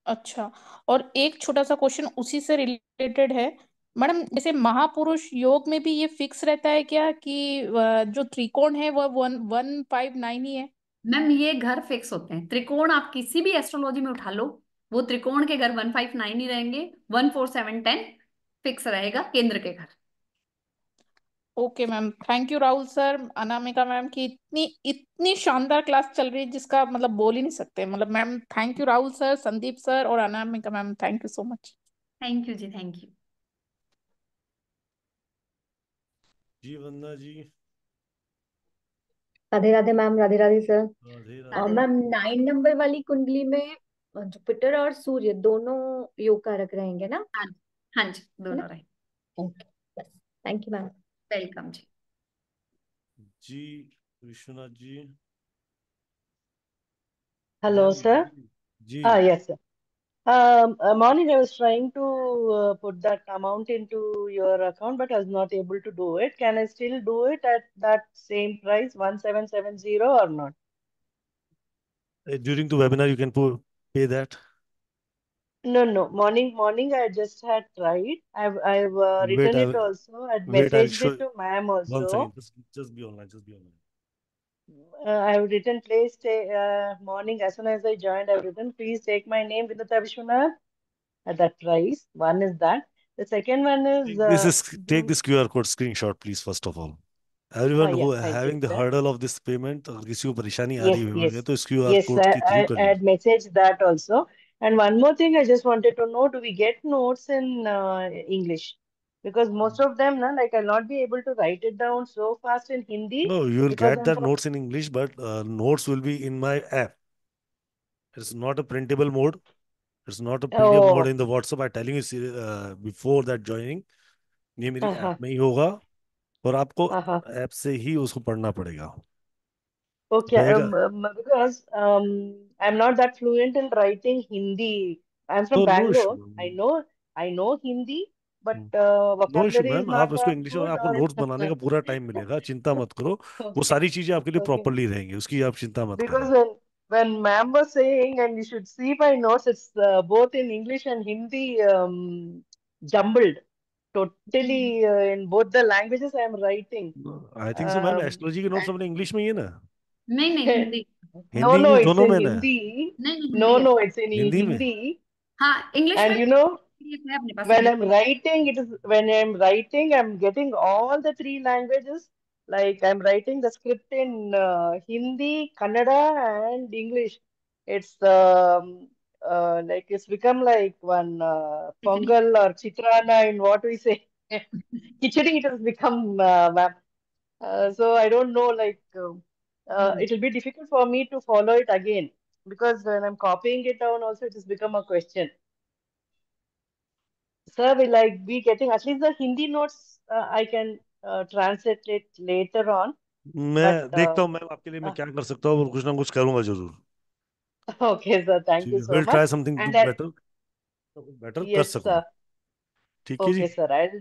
अच्छा। और एक छोटा सा क्वेश्चन उसी से रिलेटेड है मैडम, जैसे महापुरुष योग में भी ये फिक्स रहता है क्या कि जो त्रिकोण है वो 159 ही है? मैम ये घर फिक्स होते हैं, त्रिकोण आप किसी भी एस्ट्रोलॉजी में उठा लो, वो त्रिकोण के घर 159 ही रहेंगे, 14710 फिक्स रहेगा केंद्र के घर। Okay ma'am, thank you Rahul sir, Anamika ma'am की इतनी इतनी शानदार क्लास चल रही है जिसका मतलब बोल ही नहीं सकते। मतलब ma'am thank you Rahul sir, Sandeep sir और Anamika ma'am, thank you so much. Thank you जी, थैंक यू। जी Vandana ji. Radhe Radhe ma'am. Radhe Radhe sir. Radhe Radhe Radhe. Ma'am 9 number वाली कुंडली में जुपिटर और सूर्य दोनों योग कारक रहेंगे ना? हाँ जी, हाँ जी है ना? दोनों रहे। ओके, बस। Thank you ma'am. वेलकम जी। जी Vishwanath ji. Hello, ma'am sir. जी। Yes, sir. Morning, I was trying to put that amount into your account, but I was not able to do it. Can I still do it at that same price, 1770 or not? During the webinar you can pay that. No, no. Morning, I just had tried. I've wait written I it also. I'd wait I messaged show it to ma'am one also. Second, just be online, just be online. I've written, please stay, morning, as soon as I joined, I've written, please take my name, Vinita Vishwanath, at that price. One is that. The second one is, Take do, this QR code screenshot please first of all. Everyone who yeah, I having take the that. hurdle of this payment, अगर किसी को परेशानी आ Yes, रही है yes, तो इस QR yes, code के through कर I ले। had messaged that also. And one more thing, I just wanted to know, do we get notes in English? Because most of them, na, like I'll not be able to write it down so fast in Hindi No, you will because get I'm that from. notes in English, but notes will be in my app. It's not a printable mode. It's not a PDF mode Oh, in the WhatsApp. I'm telling you before that joining, ये मेरी app uh-huh, में ही होगा और आपको uh-huh. App से ही उसको पढ़ना पड़ेगा। Okay, रहेगा। because I'm not that fluent in writing Hindi. I'm from तो no Bangalore. Issue, I know Hindi, but no issue vocabulary is ma'am, आप not उसको that इंग्लिश में, good. आपको नोट्स बनाने का पूरा टाइम मिलेगा, चिंता मत करो। वो Okay, सारी चीजें आपके लिए okay. प्रॉपरली रहेंगी, उसकी आप चिंता मत Because करें। when ma'am was saying, and you should see my notes, it's both in English and Hindi, jumbled totally in both the languages I am writing. I think so ma'am, Um, astrology के notes अपने English में ही है ना? नहीं नहीं, Hindi. no, Hindi no, English it's दोनों in में ना? Hindi. नहीं नहीं, No, हिंदी है। no, it's in हिंदी में? Hindi. हाँ, इंग्लिश And में you know, PDF है अपने पास, when English. I'm writing, I'm getting all the three languages. Like I'm writing the script in Hindi, Kannada, and English. It's like it's become like one khichdi. Pongal or Chitrana in what we say. Khichdi it has become, ma'am. So I don't know, like it will be difficult for me to follow it again because when I'm copying it down, also it has become a question. Sir, will I be getting at least the Hindi notes? I can translate it later on, but मैं देखता हूँ ma'am, आपके लिए मैं क्या कर सकता हूँ, और कुछ ना कुछ करूंगा जरूर। okay, sir. Thank ठीक you है, so will much. Try something And better, better कर yes, सकूं। sir. ठीक है जी। Okay, sir. I'll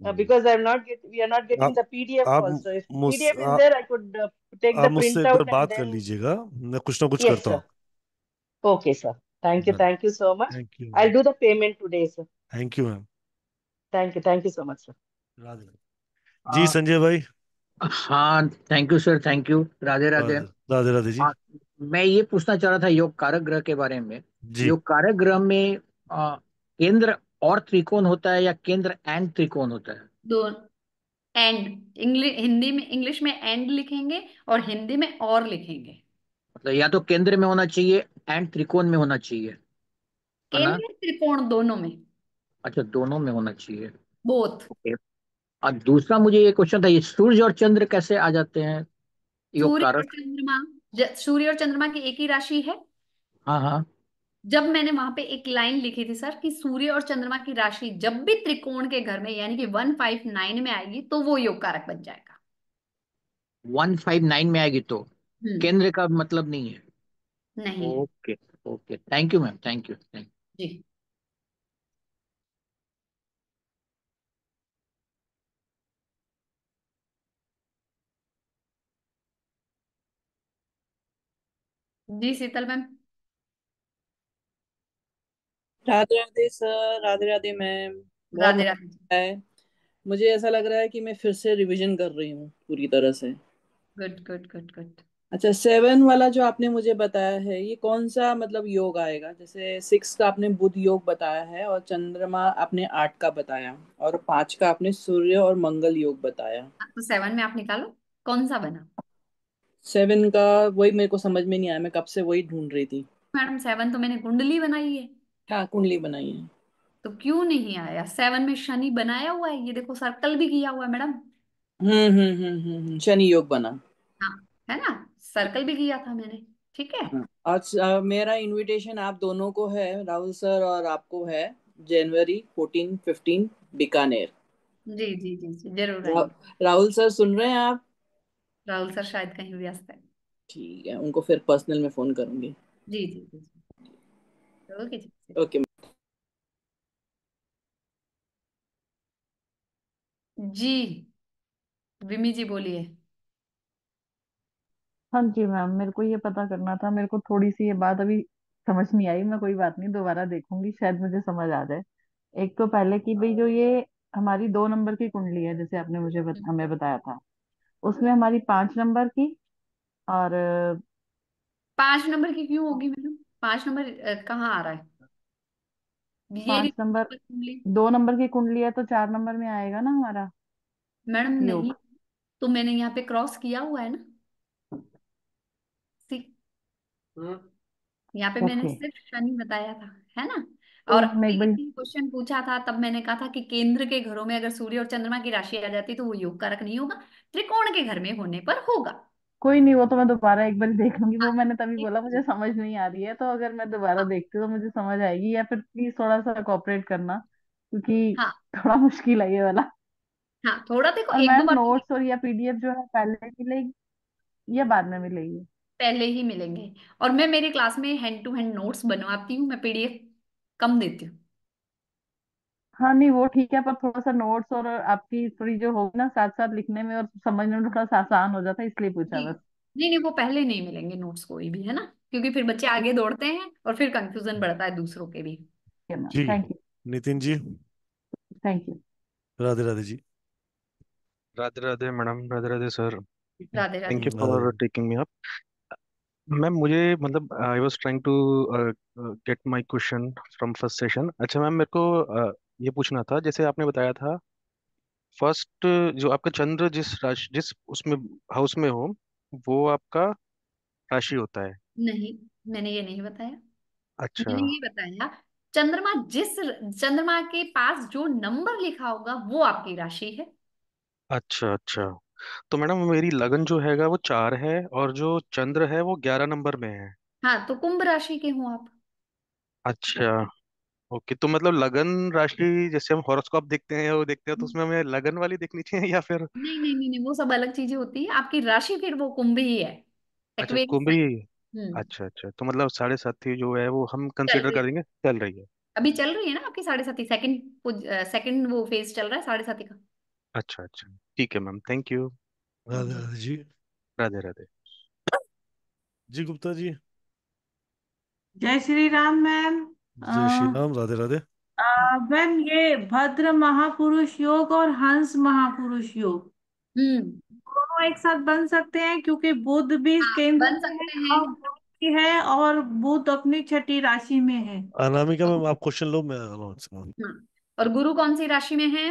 hmm. because we are not getting आप the PDF आप also. If मुझ PDF is uh, there, I could take the आप मुझसे एक बार printout and बात कर then लीजिएगा, मैं कुछ ना कुछ yes, करता sir. हूँ। Okay, sir. Thank you so much. Thank you, I'll do the payment today, sir. Thank you ma'am. Thank you so much, sir. Radhe ji, आ, संजय भाई। हाँ, thank you sir, thank you. Radhe Radhe. Radhe Radhe Radhe ji. आ, मैं ये पूछना चाह रहा था योग कारक ग्रह के बारे में। जी, योग कारक ग्रह में केंद्र और त्रिकोण होता है या केंद्र एंड त्रिकोण होता है? दो एंड, इंग्लिश हिंदी में, इंग्लिश में एंड लिखेंगे और हिंदी में और लिखेंगे। मतलब या तो केंद्र में होना चाहिए एंड त्रिकोण में होना चाहिए, है ना? केंद्र त्रिकोण दोनों में, अच्छा, दोनों में होना चाहिए। बोथ। ओके। और दूसरा मुझे ये क्वेश्चन था, ये सूर्य और चंद्र कैसे आ जाते हैं योग सूर्य और कारक? चंद्रमा, सूर्य और चंद्रमा की एक ही राशि है। हाँ हाँ। जब मैंने वहां पे एक लाइन लिखी थी सर कि सूर्य और चंद्रमा की राशि जब भी त्रिकोण के घर में यानी कि 159 में आएगी तो वो योग कारक बन जाएगा। 159 में आएगी तो हम्म। केंद्र का मतलब नहीं है? नहीं है okay, okay, thank you ma'am, thank you, thank जी। जी Sheetal ma'am. Radhe Radhe sir, Radhe Radhe ma'am. बहुत राधे मजा राधे। आया है। मुझे ऐसा लग रहा है कि मैं फिर से रिवीजन कर रही हूँ पूरी तरह से। Good good good good. अच्छा, 7 वाला जो आपने मुझे बताया है, ये कौन सा मतलब योग आएगा? जैसे 6 का आपने बुध योग बताया है और चंद्रमा आपने 8 का बताया और 5 का आपने सूर्य और मंगल योग बताया। तो 7 में आप निकालो कौन सा बना। 7 का वही मेरे को समझ में नहीं आया, मैं कब से वही ढूंढ रही थी। मैडम 7 तो मैंने कुंडली बनाई है। हाँ, कुंडली बनाई है। तो क्यों नहीं आया? 7 में शनि बनाया हुआ है, ये देखो सर्कल भी किया हुआ है मैडम। शनि योग बना। हाँ, है ना, सर्कल भी किया था मैंने। ठीक है। हाँ। आज मेरा इनविटेशन आप दोनों को है, राहुल सर और आपको है, जनवरी 14-15 बीकानेर। जी जी जी जी, जरूर रा, आएंगे। राहुल सर सुन रहे हैं आप? राहुल सर शायद कहीं व्यस्त है। ठीक है, उनको फिर पर्सनल में फोन करूंगी। जी जी जी जी। ओके जी। ओके। जी विमी जी बोलिए। हाँ जी मैम, मेरे को ये पता करना था, मेरे को थोड़ी सी ये बात अभी समझ नहीं आई, मैं कोई बात नहीं दोबारा देखूंगी, शायद मुझे समझ आ जाए। एक तो पहले की भाई, जो ये हमारी 2 नंबर की कुंडली है, जैसे आपने हमें बताया था, उसमें हमारी 5 नंबर की और 5 नंबर की क्यों होगी मैडम? 5 नंबर कहाँ आ रहा है? ये रही 5 नंबर, कुंडली। 2 नंबर की कुंडली है तो 4 नंबर में आएगा ना हमारा मैडम नहीं, योग। तो मैंने यहाँ पे क्रॉस किया हुआ है ना। सी, यहाँ पे मैंने ओके, सिर्फ शनि बताया था, है ना। तो और मैं अभी एक बार, क्वेश्चन पूछा था तब मैंने कहा था कि केंद्र के घरों में अगर सूर्य और चंद्रमा की राशि आ जाती तो वो योग कारक नहीं होगा, त्रिकोण के घर में होने पर होगा। कोई नहीं, वो तो मैं दोबारा एक बार देख लूंगी, वो हाँ, मैंने तभी ठीक बोला है। मुझे समझ नहीं आ रही है, तो अगर मैं दोबारा हाँ देखती हूँ तो मुझे समझ आएगी, या फिर प्लीज थोड़ा सा कोऑपरेट करना, क्योंकि हाँ थोड़ा मुश्किल है ये वाला। हाँ, थोड़ा देखो, और एक दो मैम बार तो। नोट्स और या पीडीएफ जो है पहले मिलेगी या बाद में मिलेगी? पहले ही मिलेंगे। और मैं मेरी क्लास में हैंड टू हैंड नोट्स बनवाती हूँ, मैं पीडीएफ कम देती हूँ। हाँ नहीं वो ठीक है, पर थोड़ा सा नोट्स और आपकी थोड़ी जो होगी ना साथ साथ लिखने में और समझने में थोड़ा सा आसान हो जाता है, इसलिए पूछा नहीं बस। नहीं नहीं, वो पहले नहीं मिलेंगे नोट्स कोई भी, है ना, क्योंकि फिर बच्चे आगे दौड़ते हैं और फिर कंफ्यूजन बढ़ता है दूसरों के भी। ठीक है मैम, जी। Thank you. Nitin ji. Thank you. Radhe Radhe ji. Radhe Radhe madam, Radhe Radhe sir. Radhe thank Radhe. You for Radhe. Taking me up. Ma'am मुझे मतलब I was trying to get my question from first session. अच्छा मैम मेरे को ये पूछना था, जैसे आपने बताया था फर्स्ट जो आपका चंद्र जिस राशि जिस उसमें हाउस में हो वो आपका राशि होता है। नहीं, मैंने ये नहीं बताया। अच्छा। मैंने ये बताया, चंद्रमा जिस चंद्रमा के पास जो नंबर लिखा होगा वो आपकी राशि है। अच्छा अच्छा। तो मैडम मेरी लगन जो हैगा वो 4 है और जो चंद्र है वो 11 नंबर में है। हाँ, तो कुंभ राशि के हो आप। अच्छा। ओके, तो मतलब लगन राशि जैसे हम हॉरोस्कोप देखते हैं वो देखते हैं तो उसमें हमें लगन वाली देखनी चाहिए या फिर? नहीं नहीं नहीं नहीं, वो सब अलग चीजें होती है। आपकी राशि फिर वो कुंभ ही है, अच्छा एक्वेरियस कुंभ साइन। ही। हम्म। अच्छा अच्छा, तो मतलब 7.5 जो है वो हम चल कंसीडर रही, करेंगे चल रही है। अभी चल रही है ना आपकी 7.5, सेकंड वो फेज चल रहा है 7.5 का। अच्छा अच्छा, ठीक है ma'am, thank you. Radhe Radhe ji. Radhe Radhe. जी गुप्ता जी। जय श्री राम मैम। जय श्री राम। राधे राधे। मैम ये भद्र महापुरुष योग और हंस महापुरुष योग हम्म। दोनों एक साथ बन सकते हैं, क्योंकि बुध भी हाँ, केंद्र बन में है सकते हैं। और गुरु भी है और बुध अपनी छठी राशि में है। अनामिका मैम आप क्वेश्चन लो, मैं अनाउंस करूँ। हाँ, और गुरु कौन सी राशि में है?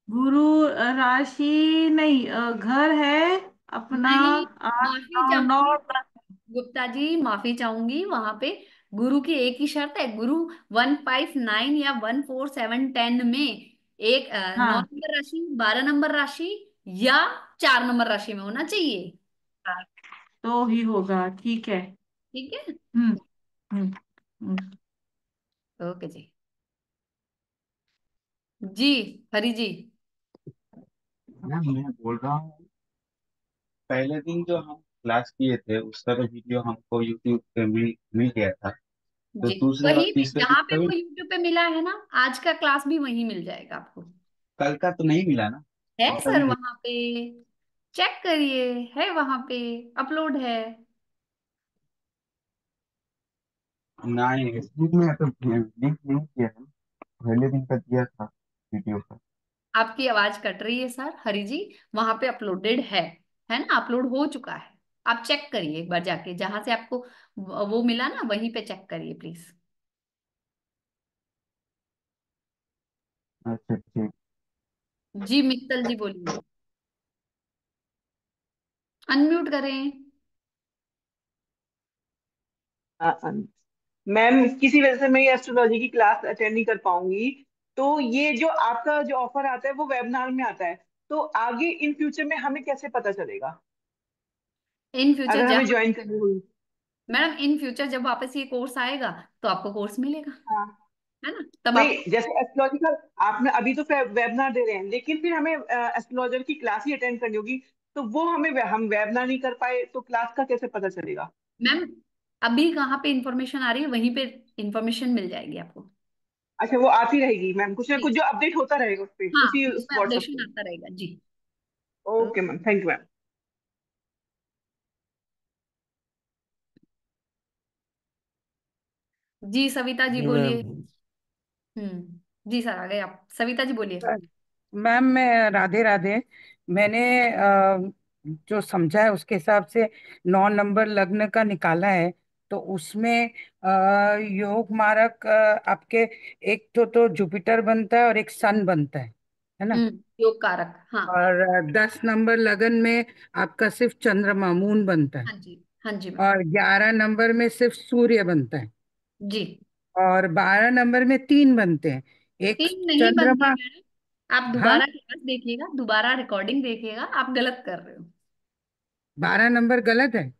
गुरु राशि नहीं, घर है अपना नहीं, 8 माफी 9 9 चाहूंगी गुप्ता जी, माफी चाहूंगी। वहां पे गुरु की एक ही शर्त है, गुरु 159 या 14710 में एक 9 हाँ नंबर राशि, 12 नंबर राशि या 4 नंबर राशि में होना चाहिए। तो ही होगा, ठीक है। ठीक है। हम्म हम्म हम्म। ओके जी। जी, हरी जी। मैम मैं बोल रहा हूँ, पहले दिन जो हम क्लास किए थे उसका तो वीडियो हमको यूट्यूब पे मिल मिल गया था, तो जी, दूसरे और वहीं पे तीसरे दिन जहाँ पे का भी वो यूट्यूब पे मिला है ना, आज का क्लास भी वहीं मिल जाएगा आपको। कल का तो नहीं मिला ना? है कल का सर भी नहीं। वहां पे, चेक करिए, है वहां पे, अपलोड है। नहीं इसलिए मैं तो लिंक नहीं किया है, पहले दिन का दिया था वीडियो का। आपकी आवाज कट रही है सर, हरी जी। वहां पे अपलोडेड है ना, अपलोड हो चुका है। आप चेक करिए एक बार जाके, जहां से आपको वो मिला ना वहीं पे चेक करिए प्लीज। अच्छा ठीक। जी मित्तल जी बोलिए, अनम्यूट करें। मैम किसी वजह से मैं ये एस्ट्रोलॉजी की क्लास अटेंड नहीं कर पाऊंगी, तो ये जो आपका जो ऑफर आता है वो वेबिनार में आता है, तो आगे इन फ्यूचर में हमें कैसे पता चलेगा इन फ्यूचर अगर हमें जब, ज्वाइन करनी हुई? मैडम इन फ्यूचर जब वापस ये कोर्स आएगा तो आपको कोर्स मिलेगा, हाँ है ना, तब आप। नहीं, जैसे एस्ट्रोलॉजिकल आपने अभी तो वेबिनार दे रहे हैं, लेकिन फिर हमें एस्ट्रोलॉजर की क्लास ही अटेंड करनी होगी, तो वो हम वेबिनार नहीं कर पाए तो क्लास का कैसे पता चलेगा? मैम अभी कहाँ पे इंफॉर्मेशन आ रही है वहीं पे इंफॉर्मेशन मिल जाएगी आपको। अच्छा वो आती रहेगी मैम, कुछ ना जी, कुछ जो अपडेट होता रहेगा उस पे हाँ उसी उस उसमें व्हाट्सएप अपडेशन पे। आता रहेगा जी। Okay ma'am, thank you ma'am. जी सविता जी जी मैम। बोलिए। जी सर आ गए आप, सविता जी बोलिए। मैम मैं राधे राधे। मैंने जो समझा है उसके हिसाब से 9 नंबर लग्न का निकाला है, तो उसमें योग मारक आपके एक तो जुपिटर बनता है और एक सन बनता है ना? योग कारक, हाँ। और 10 नंबर लगन में आपका सिर्फ चंद्रमा मून बनता है। हाँ जी, हाँ जी मैम। और 11 नंबर में सिर्फ सूर्य बनता है। जी, और 12 नंबर में 3 बनते हैं, एक 3 नहीं बनते चंद्रमा। मैडम, आप हाँ, दोबारा क्लास देखिएगा, दोबारा रिकॉर्डिंग देखिएगा, आप गलत कर रहे हो। 12 नंबर गलत है।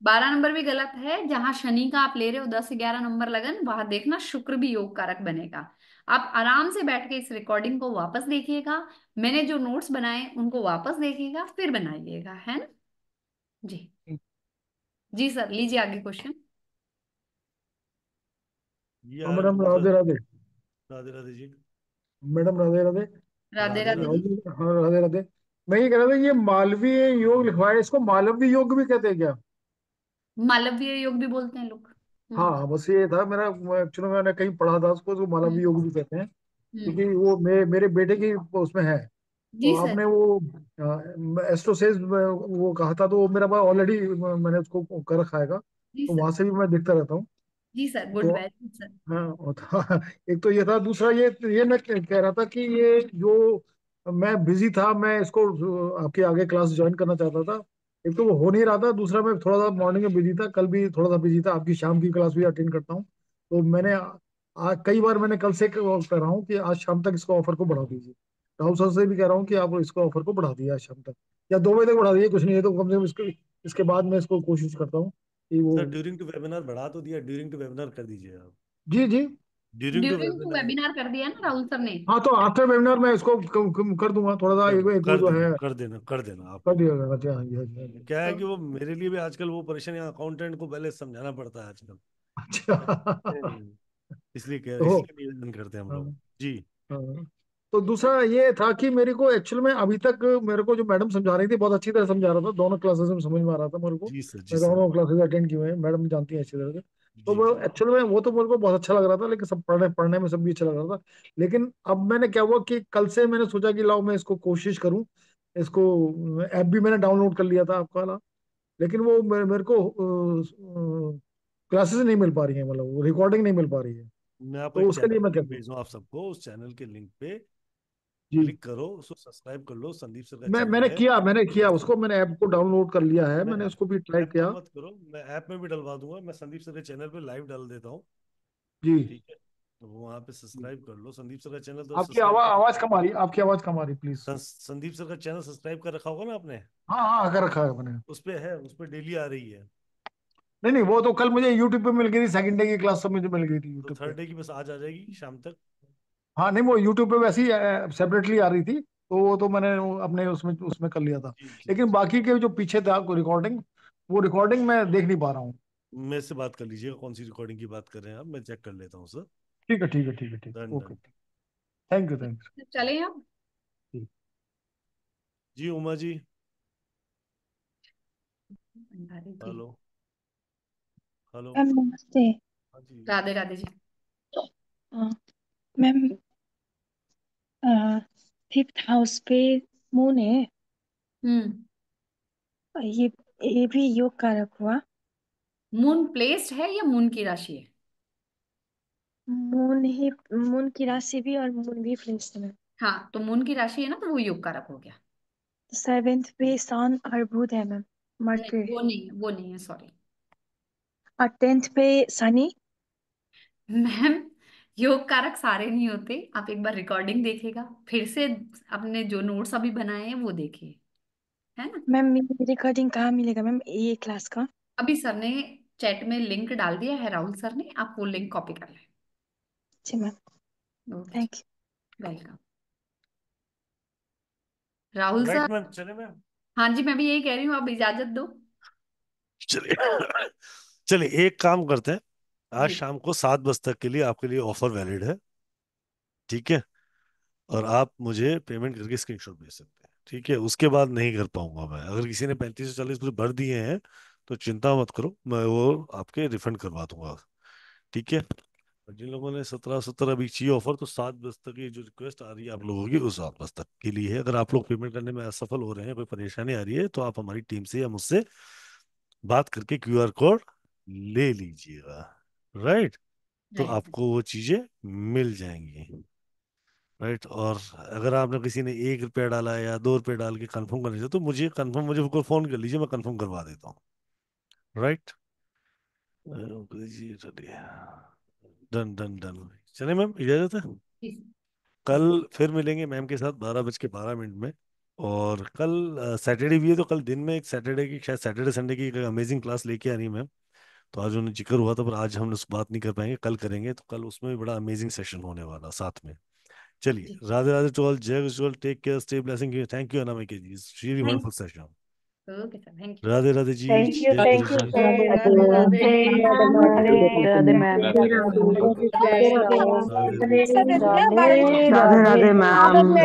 12 नंबर भी गलत है, जहां शनि का आप ले रहे हो 10 11 नंबर लगन, वहां देखना शुक्र भी योग कारक बनेगा। आप आराम से बैठ के इस रिकॉर्डिंग को वापस देखिएगा, मैंने जो नोट्स बनाए उनको वापस देखिएगा, फिर बनाइएगा, है ना। जी। जी सर, लीजिए आगे क्वेश्चन। ये हाँ आज मैडम, दूसरा। राधे राधे। राधे राधे जी। मैडम राधे राधे। राधे राधे राधे राधे। जी। राहुल जी, हाँ राधे राधे। मैं ये कह रहा था, ये मालवीय योग लिखवाया है, इसको मालवीय योग भी कहते हैं क्या? मालवीय योग भी बोलते हैं लोग। हाँ हाँ, बस ये था मेरा। एक्चुअली मैंने कहीं पढ़ा था उसको, तो मालवीय हम्म योग भी कहते हैं। क्योंकि हम्म। वो मेरे बेटे की उसमें है। तो जी सर। आपने वो एस्ट्रोसेज वो कहा था, तो वो मेरा पास ऑलरेडी मैंने उसको कर रखा है। जी तो सर। वहां से भी मैं देखता रहता हूँ। जी सर, गुड, तो वेरी गुड सर। हाँ, वो था। एक तो ये था, दूसरा ये मैं कह रहा था कि ये जो मैं बिजी था, मैं इसको आपके आगे क्लास ज्वाइन करना चाहता था। एक तो वो हो नहीं रहा था, दूसरा मैं थोड़ा सा मॉर्निंग में बिजी था, कल भी थोड़ा सा बिजी था, आपकी शाम की क्लास भी अटेंड करता हूँ। तो मैंने आज कई बार मैंने कल से कह रहा हूँ कि आज शाम तक इसको ऑफर को बढ़ा दीजिए। राहुल सर से भी कह रहा हूँ कि आप इसको ऑफर को बढ़ा दीजिए आज शाम तक, या 2 बजे तक बढ़ा दीजिए, कुछ नहीं है तो कम से कम इसके बाद मैं इसको कोशिश करता हूँ कि वो। सर ड्यूरिंग टू वेबिनार बढ़ा तो दिया, ड्यूरिंग टू वेबिनार कर दीजिए आप। जी जी। During to during to webinar. Webinar कर दिया ना राहुल सर ने। हाँ, तो आफ्टर वेबिनार मैं इसको कर दूंगा, थोड़ा सा एक दो कर जो देना, है कर देना आप। कर दिया जाएगा। अच्छा, हाँ जी, हाँ जी, हाँ जी। क्या है कि वो मेरे लिए भी आजकल वो परेशानी, अकाउंटेंट को पहले समझाना पड़ता है आजकल। अच्छा। इसलिए क्या, तो इसलिए निवेदन करते हैं हम हाँ, लोग। जी। हाँ। तो दूसरा ये था कि मेरे को एक्चुअल में अभी तक मेरे को जो मैडम समझा रही थी, बहुत अच्छी तरह समझा रहा था, दोनों क्लासेस में समझ में आ रहा था मेरे को। जी सर, जी मैं सर। दोनों क्लासेस अटेंड किए हुए हैं, मैडम जानती हैं अच्छी तरह से। तो जी वो जी। एक्चुअल में वो तो मेरे को बहुत अच्छा लग रहा था, लेकिन सब पढ़ने पढ़ने में सब भी अच्छा लग रहा था। लेकिन अब मैंने क्या हुआ कि कल से मैंने सोचा कि लाओ मैं इसको कोशिश करूं। इसको ऐप भी मैंने डाउनलोड कर लिया था आपका वाला। लेकिन वो मेरे को क्लासेस नहीं मिल पा रही है, मतलब वो रिकॉर्डिंग नहीं मिल पा रही है। मैं आपको तो एक उसके चैनल लिए मैं क्या लिंक करूँ? भेजूँ आप सबको, उस चैनल के लिंक पे जी। क्लिक करो, उसको सब्सक्राइब कर लो। संदीप सर का मैं चैनल मैंने है। किया मैंने किया उसको, मैंने ऐप को डाउनलोड कर लिया है, मैं मैंने उसको भी ट्राई ऐप पर किया। मत करो, मैं ऐप में भी डलवा दूंगा। मैं संदीप सर के चैनल पे लाइव डाल देता हूँ। जी। ठीक है, तो वो वहाँ पे सब्सक्राइब कर लो संदीप सर का चैनल, तो आपकी सब्सक्राइब आवाज कर। आवाज कम आ रही, आपकी आवाज कम आ रही, प्लीज। संदीप सर का चैनल सब्सक्राइब कर रखा होगा ना आपने। हाँ हाँ, कर रखा है मैंने। उस पे है, उस पे डेली आ रही है। नहीं नहीं, वो तो कल मुझे यूट्यूब पे मिल गई थी, सेकंड डे की क्लास सब मुझे मिल गई थी तो यूट्यूब पे। थर्ड डे की बस आज आ जाएगी शाम तक। हाँ नहीं, वो यूट्यूब पे वैसे ही सेपरेटली आ रही थी, तो वो तो मैंने वो अपने उसमें उसमें कर लिया था। जी जी लेकिन जी। बाकी के जो पीछे थे आपको रिकॉर्डिंग, वो रिकॉर्डिंग मैं देख नहीं पा रहा हूँ। मेरे से बात कर लीजिएगा, कौन सी रिकॉर्डिंग की बात कर रहे हैं आप, मैं चेक कर लेता हूँ सर। ठीक है, ठीक है, ठीक है, ठीक डन है, okay. Done. Thank you, thank चले अब। यू। जी उमा जी। भंडारी की। हेलो। हेलो। मैम नमस्ते। हाँ जी। राधे राधे जी। मैम फिफ्थ हाउस पे मून है। हम्म। ये ये भी योग कारक हुआ। मून प्लेस्ड है या मून की राशि है? मून की राशि भी और मून भी प्लेस में। हाँ, तो मून की राशि है ना, तो वो योग कारक हो गया। सेवेंथ पे सन और बुध है मैम, नहीं, मर्क्यूरी। वो नहीं है, वो नहीं है, सॉरी। और टेंथ पे शनि। मैम, योग कारक सारे नहीं होते। आप एक बार रिकॉर्डिंग देखिएगा, फिर से अपने जो नोट्स अभी बनाए हैं वो देखिए, है ना। मैम मेरी रिकॉर्डिंग कहाँ मिलेगा मैम, ये क्लास का? अभी सर ने चैट में लिंक डाल दिया है, राहुल सर ने, आप वो लिंक कॉपी कर लें। जी मैम, ओके जी, thank you. Welcome. Rahul right sir. Ma'am, चले मैम। हाँ जी, मैं भी यही कह रही हूँ, आप इजाजत दो। चलिए। चलिए एक काम करते हैं, आज जी शाम को 7 बजे तक के लिए आपके लिए ऑफर वैलिड है। ठीक है, और आप मुझे पेमेंट करके स्क्रीनशॉट भेज सकते हैं। ठीक है, उसके बाद नहीं कर पाऊंगा मैं। अगर किसी ने 35 से 40 रुपये भर दिए हैं तो चिंता मत करो, मैं वो आपके रिफंड करवा दूंगा। ठीक है, और जिन लोगों ने 17 अभी चाहिए ऑफर, तो 7 बजे तक ये जो रिक्वेस्ट आ रही है आप लोगों की, उस 7 बजे तक के लिए है। अगर आप लोग पेमेंट करने में असफल हो रहे हैं, कोई परेशानी आ रही है, तो आप हमारी टीम से या मुझसे बात करके क्यूआर कोड ले लीजिएगा। राइट, तो राइट। आपको वो चीजें मिल जाएंगी। राइट, और अगर आपने किसी ने 1 रुपया डाला है या 2 रुपये डाल के कंफर्म करना चाहिए, तो मुझे को फोन कर लीजिए, मैं कंफर्म करवा देता हूँ। राइट। जी चलिए, डन डन डन। चले मैम, इजाजत है। कल फिर मिलेंगे मैम के साथ 12:12 में। और कल सैटरडे भी है, तो कल दिन में एक सैटरडे की, शायद सैटरडे संडे की एक अमेजिंग क्लास लेके आ रही है मैम। तो आज उन्हें जिक्र हुआ था, पर आज हम उस बात नहीं कर पाएंगे, कल करेंगे। तो कल उसमें भी बड़ा अमेजिंग सेशन होने वाला साथ में। चलिए, जी, राधे राधे टू ऑल, जय visual, take care, stay blessing, thank you Anamika ji, really thank wonderful session. Okay sir, thank you. Radhe Radhe ji, thank you जय sir. Gurudev. Radhe Radhe Radhe Radhe ma'am. Radhe Radhe ma'am. Radhe Radhe Radhe Radhe. Radhe Radhe ma'am.